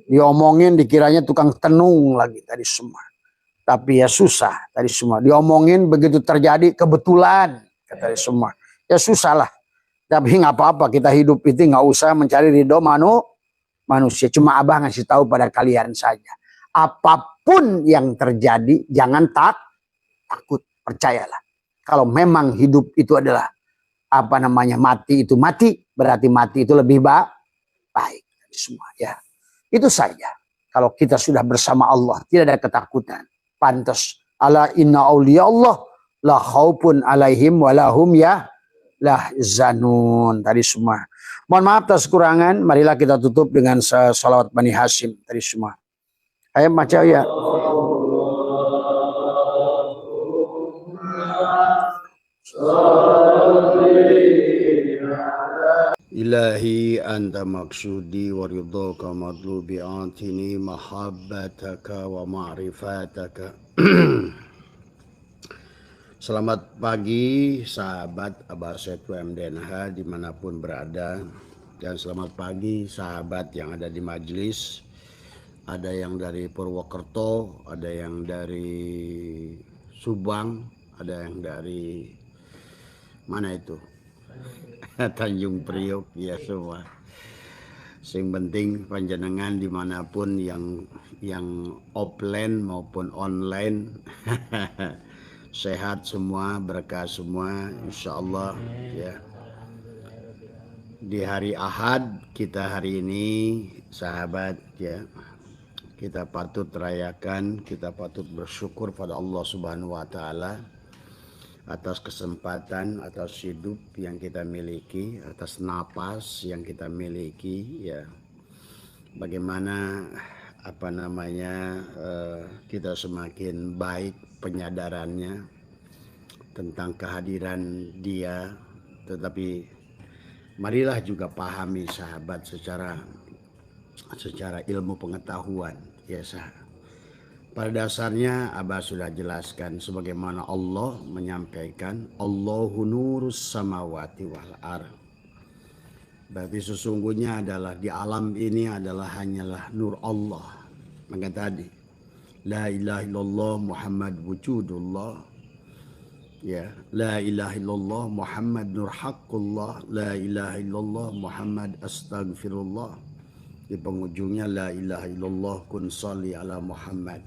Diomongin dikiranya tukang tenung lagi tadi semua. Tapi ya susah tadi semua. Diomongin begitu terjadi kebetulan kata tadi semua. Ya susah lah. Tapi nggak apa-apa, kita hidup itu nggak usah mencari ridho manusia. Cuma Abah ngasih tahu pada kalian saja. Apapun yang terjadi jangan takut, percayalah. Kalau memang hidup itu adalah mati itu mati, berarti mati itu lebih baik semua, ya. Itu saja. Kalau kita sudah bersama Allah, tidak ada ketakutan. Pantas. Ala inna awliya Allah la khaufun alaihim walahum ya lah zanun. Tadi semua. Mohon maaf atas kekurangan. Marilah kita tutup dengan salawat Bani Hashim. Tadi semua. Ayo baca ya. Ilahi anta maksudi wa ridhaka madlubi antini mahabbataka wa ma'rifataka. Selamat pagi sahabat Abah Setu MDNH dimanapun berada. Dan selamat pagi sahabat yang ada di majelis. Ada yang dari Purwokerto, ada yang dari Subang, ada yang dari mana itu? Tanjung Priok, ya semua. Sing penting panjenengan dimanapun yang offline maupun online sehat semua, berkah semua, insya Allah, ya. Di hari Ahad kita hari ini, sahabat, ya, kita patut rayakan, kita patut bersyukur pada Allah Subhanahu Wa Taala atas kesempatan, atas hidup yang kita miliki, atas napas yang kita miliki, ya. Bagaimana kita semakin baik penyadarannya tentang kehadiran Dia, tetapi marilah juga pahami sahabat secara ilmu pengetahuan, ya sahabat. Pada dasarnya Abah sudah jelaskan sebagaimana Allah menyampaikan Allahu nurus samawati wal ardh. Berarti sesungguhnya adalah di alam ini hanyalah nur Allah. Maka tadi la ilaha illallah Muhammad wujudullah. Ya, la ilaha illallah Muhammad nur haqqullah, la ilaha illallah Muhammad astaghfirullah. Di penghujungnya la ilaha illallah kun sholli ala Muhammad.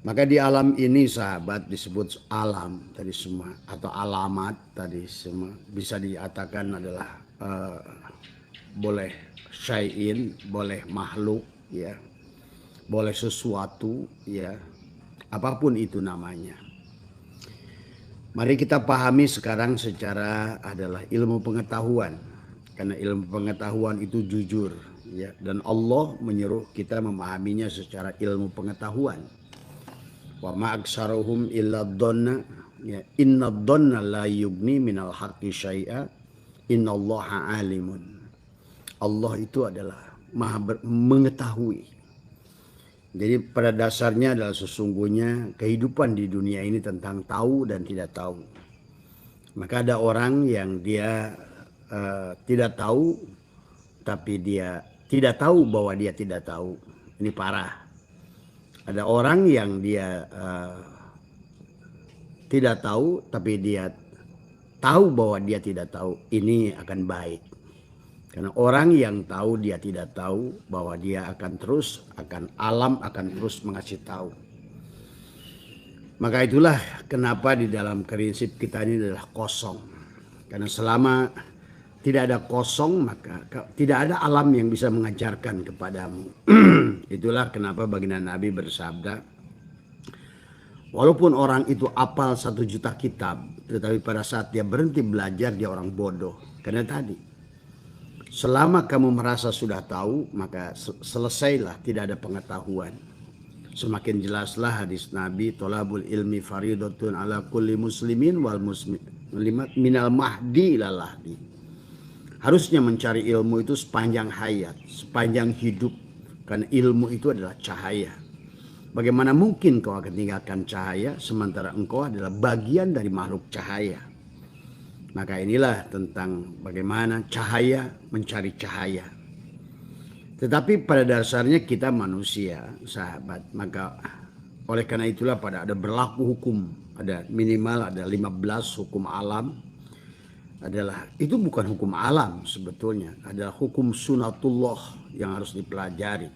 Maka di alam ini sahabat disebut alam tadi semua atau alamat tadi semua bisa dikatakan adalah boleh syai'in, boleh makhluk, ya, boleh sesuatu, ya, apapun itu namanya. Mari kita pahami sekarang secara adalah ilmu pengetahuan. Karena ilmu pengetahuan itu jujur, ya, dan Allah menyuruh kita memahaminya secara ilmu pengetahuan. Wa ma aksaruhum illa dhanna, ya, inna dhanna la yugni minal haqqi syai'a, innallaha alimun. Allah itu adalah maha mengetahui. Jadi pada dasarnya adalah sesungguhnya kehidupan di dunia ini tentang tahu dan tidak tahu. Maka ada orang yang dia tidak tahu, tapi dia tidak tahu bahwa dia tidak tahu. Ini parah. Ada orang yang dia tidak tahu, tapi dia tahu bahwa dia tidak tahu. Ini akan baik. Karena orang yang tahu dia tidak tahu, bahwa dia akan terus, alam akan terus mengasih tahu. Maka itulah kenapa di dalam prinsip kita ini adalah kosong. Karena selama tidak ada kosong, maka tidak ada alam yang bisa mengajarkan kepadamu. Itulah kenapa baginda Nabi bersabda, walaupun orang itu apal 1 juta kitab, tetapi pada saat dia berhenti belajar, dia orang bodoh. Karena tadi, selama kamu merasa sudah tahu, maka selesailah, tidak ada pengetahuan. Semakin jelaslah hadis Nabi, tolabul ilmi faridatun ala kulli muslimin wal muslim minal mahdi ilalahdi. Harusnya mencari ilmu itu sepanjang hayat, sepanjang hidup. Karena ilmu itu adalah cahaya. Bagaimana mungkin kau akan tinggalkan cahaya sementara engkau adalah bagian dari makhluk cahaya. Maka inilah tentang bagaimana cahaya mencari cahaya. Tetapi pada dasarnya kita manusia, sahabat. Maka oleh karena itulah pada ada berlaku hukum. Ada minimal ada 15 hukum alam. Adalah itu bukan hukum alam sebetulnya, adalah hukum sunatullah yang harus dipelajari.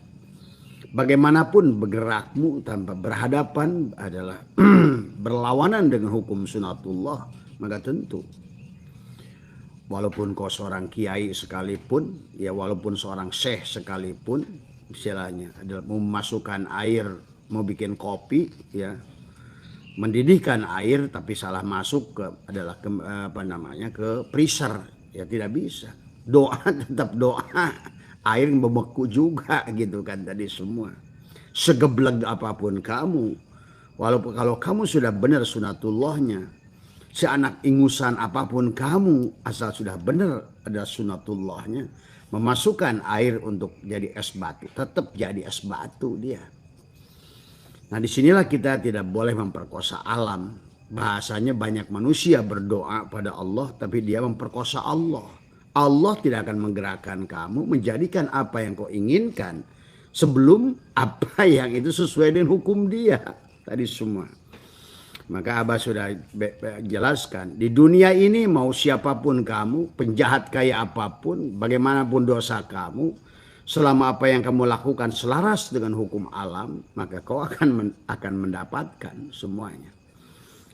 Bagaimanapun bergerakmu tanpa berhadapan adalah berlawanan dengan hukum sunatullah, maka tentu walaupun kau seorang kiai sekalipun, ya walaupun seorang syekh sekalipun, istilahnya adalah memasukkan air, mau bikin kopi, ya, mendidihkan air tapi salah masuk ke adalah ke, ke freezer, ya tidak bisa. Doa tetap doa, air membeku juga gitu kan tadi semua. Segeblek apapun kamu, walaupun kalau kamu sudah benar sunatullahnya, seanak ingusan apapun kamu, asal sudah benar ada sunatullahnya, memasukkan air untuk jadi es batu, tetap jadi es batu dia. Nah disinilah kita tidak boleh memperkosa alam. Bahasanya banyak manusia berdoa pada Allah tapi dia memperkosa Allah. Allah tidak akan menggerakkan kamu menjadikan apa yang kau inginkan sebelum apa yang itu sesuai dengan hukum dia. Tadi semua. Maka Abah sudah jelaskan. Di dunia ini mau siapapun kamu, penjahat kayak apapun, bagaimanapun dosa kamu, selama apa yang kamu lakukan selaras dengan hukum alam, maka kau akan mendapatkan semuanya.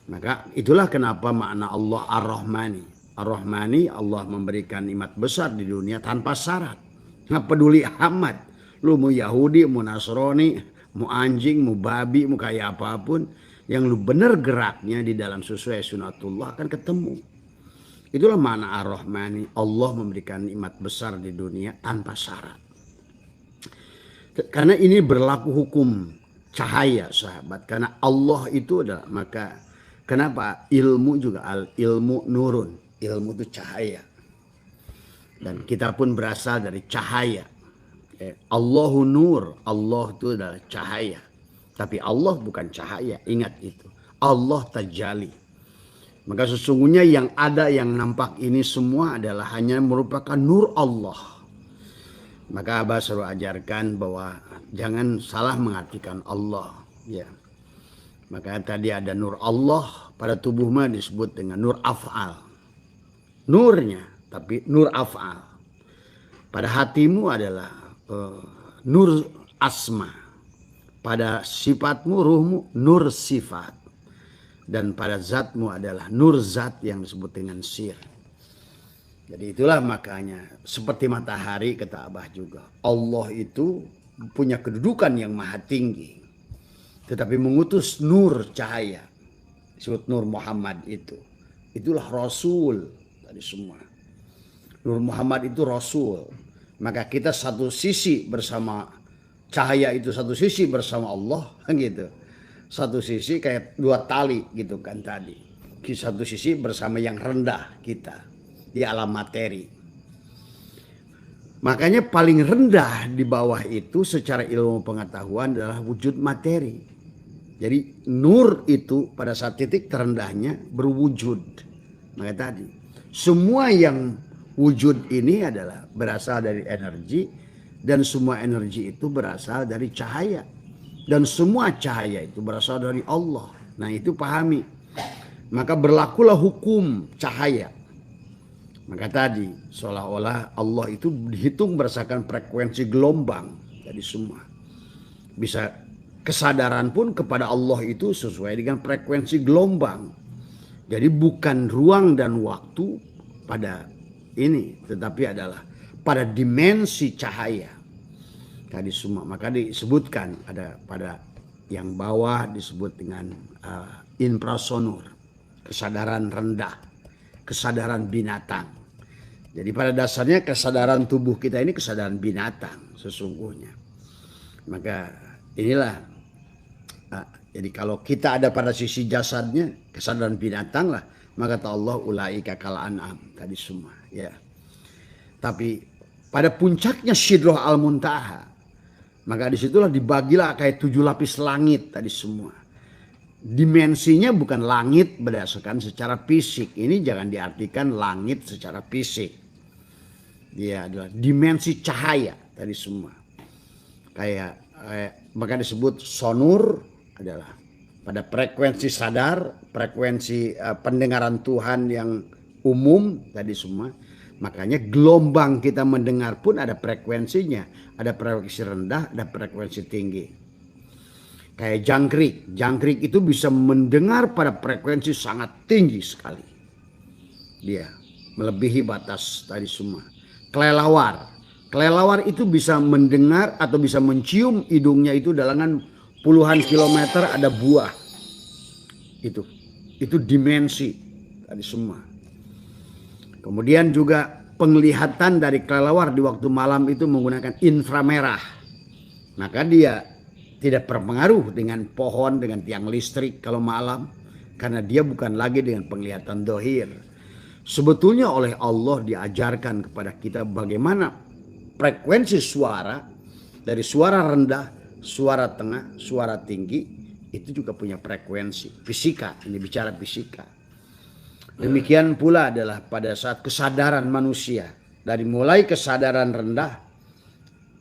Maka itulah kenapa makna Allah Ar-Rahmani. Ar-Rahmani, Allah memberikan nikmat besar di dunia tanpa syarat. Nggak peduli amat. Lu mau Yahudi, mau Nasrani, mau anjing, mau babi, mau kayak apapun, yang lu bener geraknya di dalam sesuai sunatullah akan ketemu. Itulah makna Ar-Rahmani. Allah memberikan nikmat besar di dunia tanpa syarat. Karena ini berlaku hukum cahaya, sahabat. Karena Allah itu adalah, maka kenapa ilmu juga ilmu nurun. Ilmu itu cahaya. Dan kita pun berasal dari cahaya. Allahu nur. Allah itu adalah cahaya. Tapi Allah bukan cahaya. Ingat itu. Allah tajali. Maka sesungguhnya yang ada, yang nampak ini semua adalah hanya merupakan nur Allah. Maka Abah selalu ajarkan bahwa jangan salah mengartikan Allah, ya. Maka tadi ada nur Allah pada tubuhmu disebut dengan nur af'al. Nurnya, tapi nur af'al. Pada hatimu adalah nur asma. Pada sifatmu, ruhmu, nur sifat. Dan pada zatmu adalah nur zat yang disebut dengan sir. Jadi itulah makanya seperti matahari kata Abah juga. Allah itu punya kedudukan yang maha tinggi. tetapi mengutus nur cahaya. Disebut Nur Muhammad itu. Itulah Rasul tadi semua. Nur Muhammad itu Rasul. Maka kita satu sisi bersama cahaya itu, satu sisi bersama Allah gitu. Satu sisi kayak dua tali gitu kan tadi. Satu sisi bersama yang rendah kita di alam materi. Makanya paling rendah di bawah itu secara ilmu pengetahuan adalah wujud materi. Jadi nur itu pada saat titik terendahnya berwujud. Maka tadi semua yang wujud ini adalah berasal dari energi, dan semua energi itu berasal dari cahaya, dan semua cahaya itu berasal dari Allah. Nah itu pahami. Maka berlakulah hukum cahaya. Maka tadi seolah-olah Allah itu dihitung berdasarkan frekuensi gelombang. Jadi semua bisa. Kesadaran pun kepada Allah itu sesuai dengan frekuensi gelombang. Jadi bukan ruang dan waktu pada ini, tetapi adalah pada dimensi cahaya. Tadi semua, maka disebutkan ada pada yang bawah disebut dengan infrasonur, kesadaran rendah, kesadaran binatang. Jadi pada dasarnya kesadaran tubuh kita ini kesadaran binatang sesungguhnya. Maka inilah. Jadi kalau kita ada pada sisi jasadnya kesadaran binatang lah, maka kata Allah ulaika kal an'am tadi semua ya. Tapi pada puncaknya Sidrah Al-Muntaha, maka disitulah dibagilah kayak 7 lapis langit tadi semua. Dimensinya bukan langit berdasarkan secara fisik. Ini jangan diartikan langit secara fisik. Dia adalah dimensi cahaya tadi semua. Kayak maka disebut sonur adalah pada frekuensi sadar, frekuensi pendengaran Tuhan yang umum tadi semua. Makanya gelombang kita mendengar pun ada frekuensinya. Ada frekuensi rendah, ada frekuensi tinggi. Kayak jangkrik. Jangkrik itu bisa mendengar pada frekuensi sangat tinggi sekali. Dia melebihi batas tadi semua. Kelelawar. Kelelawar itu bisa mendengar atau bisa mencium, hidungnya itu dalam puluhan kilometer ada buah. Itu dimensi tadi semua. Kemudian juga penglihatan dari kelelawar di waktu malam itu menggunakan inframerah. Maka dia tidak berpengaruh dengan pohon, dengan tiang listrik kalau malam. Karena dia bukan lagi dengan penglihatan dohir. Sebetulnya oleh Allah diajarkan kepada kita bagaimana frekuensi suara. Dari suara rendah, suara tengah, suara tinggi, itu juga punya frekuensi. Fisika, ini bicara fisika. Demikian pula adalah pada saat kesadaran manusia. Dari mulai kesadaran rendah,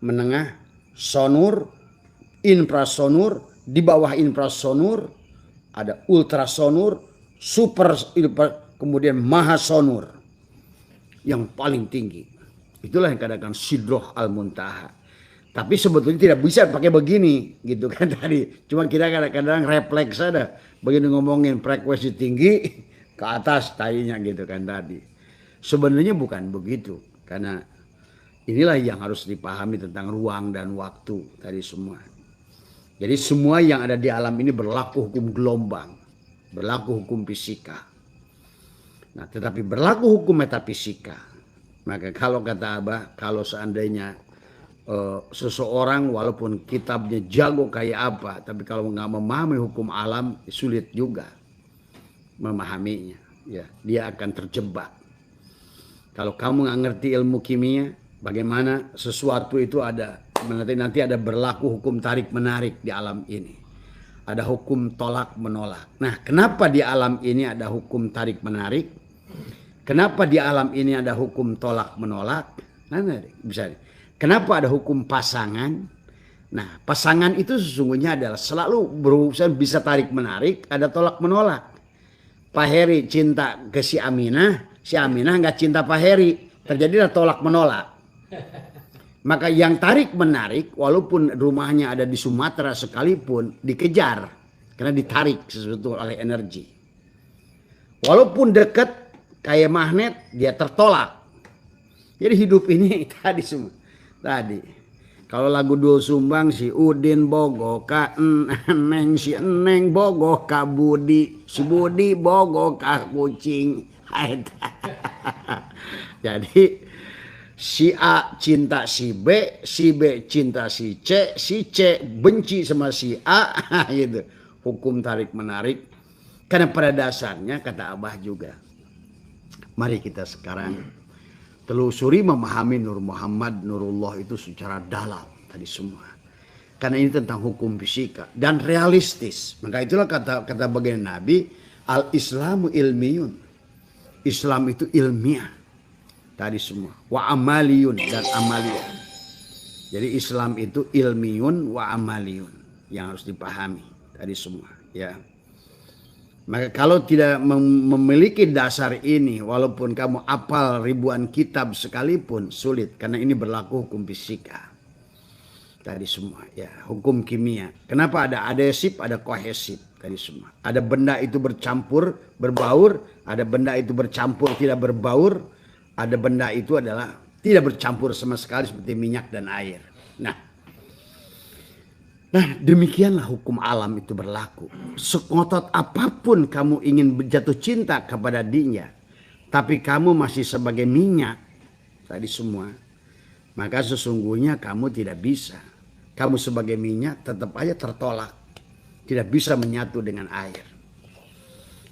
menengah, sonur, infrasonur, di bawah infrasonur, ada ultrasonur, super, kemudian mahasonur. Yang paling tinggi. Itulah yang katakan Sidrah Al-Muntaha. Tapi sebetulnya tidak bisa pakai begini gitu kan tadi. Cuma kita kadang-kadang refleks ada. Begitu ngomongin frekuensi tinggi ke atas tadinya gitu kan tadi. Sebenarnya bukan begitu. Karena inilah yang harus dipahami tentang ruang dan waktu tadi semua. Jadi semua yang ada di alam ini berlaku hukum gelombang. Berlaku hukum fisika. Nah tetapi berlaku hukum metafisika. Maka kalau kata Abah, kalau seandainya seseorang walaupun kitabnya jago kayak apa, tapi kalau nggak memahami hukum alam sulit juga memahaminya. Ya, dia akan terjebak. Kalau kamu nggak ngerti ilmu kimia, bagaimana sesuatu itu ada nanti ada berlaku hukum tarik menarik di alam ini. Ada hukum tolak menolak. Nah, kenapa di alam ini ada hukum tarik menarik? Kenapa di alam ini ada hukum tolak menolak? Nah, bisa. Kenapa ada hukum pasangan? Nah, pasangan itu sesungguhnya adalah selalu berurusan bisa tarik menarik, ada tolak menolak. Pak Heri cinta ke si Aminah nggak cinta Pak Heri, terjadilah tolak menolak. Maka yang tarik menarik, walaupun rumahnya ada di Sumatera sekalipun, dikejar karena ditarik sesuatu oleh energi. Walaupun dekat kayak magnet, dia tertolak. Jadi hidup ini tadi semua. Tadi Kalau lagu Doel Sumbang si Udin bogoh ka Eneng, si Eneng bogoh ka Budi, si Budi bogoh ka kucing. Jadi si A cinta si B cinta si C benci sama si A. Gitu. Hukum tarik menarik. Karena pada dasarnya kata Abah juga, mari kita sekarang telusuri memahami Nur Muhammad Nurullah itu secara dalam tadi semua. Karena ini tentang hukum fisika dan realistis. Maka itulah kata bagian Nabi, al-Islamu ilmiyun. Islam itu ilmiah tadi semua. Wa amaliyun dan amaliyah. Jadi Islam itu ilmiyun wa amaliyun yang harus dipahami tadi semua. Ya. Maka kalau tidak memiliki dasar ini, walaupun kamu apal ribuan kitab sekalipun, sulit. Karena ini berlaku hukum fisika. Tadi semua. Ya, hukum kimia. Kenapa ada adhesif, ada kohesif. Tadi semua. Ada benda itu bercampur, berbaur. Ada benda itu bercampur, tidak berbaur. Ada benda itu adalah tidak bercampur sama sekali seperti minyak dan air. Nah, demikianlah hukum alam itu berlaku. Sekotot apapun kamu ingin jatuh cinta kepada dia, tapi kamu masih sebagai minyak tadi semua, maka sesungguhnya kamu tidak bisa. Kamu sebagai minyak tetap aja tertolak, tidak bisa menyatu dengan air.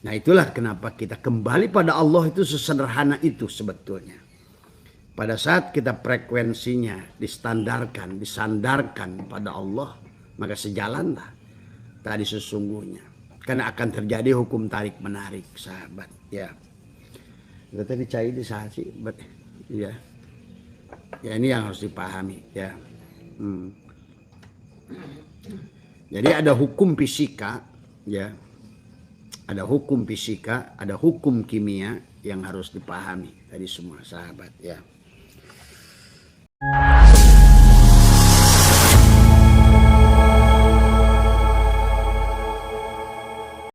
Nah, itulah kenapa kita kembali pada Allah itu sesederhana itu sebetulnya. Pada saat kita frekuensinya disandarkan pada Allah, maka sejalanlah tadi sesungguhnya. Karena akan terjadi hukum tarik menarik, sahabat. Ya. Kita tadi cair di saat sih, ya. Ya, ini yang harus dipahami, ya. Jadi ada hukum fisika, ya. Ada hukum fisika, ada hukum kimia yang harus dipahami tadi semua, sahabat, ya.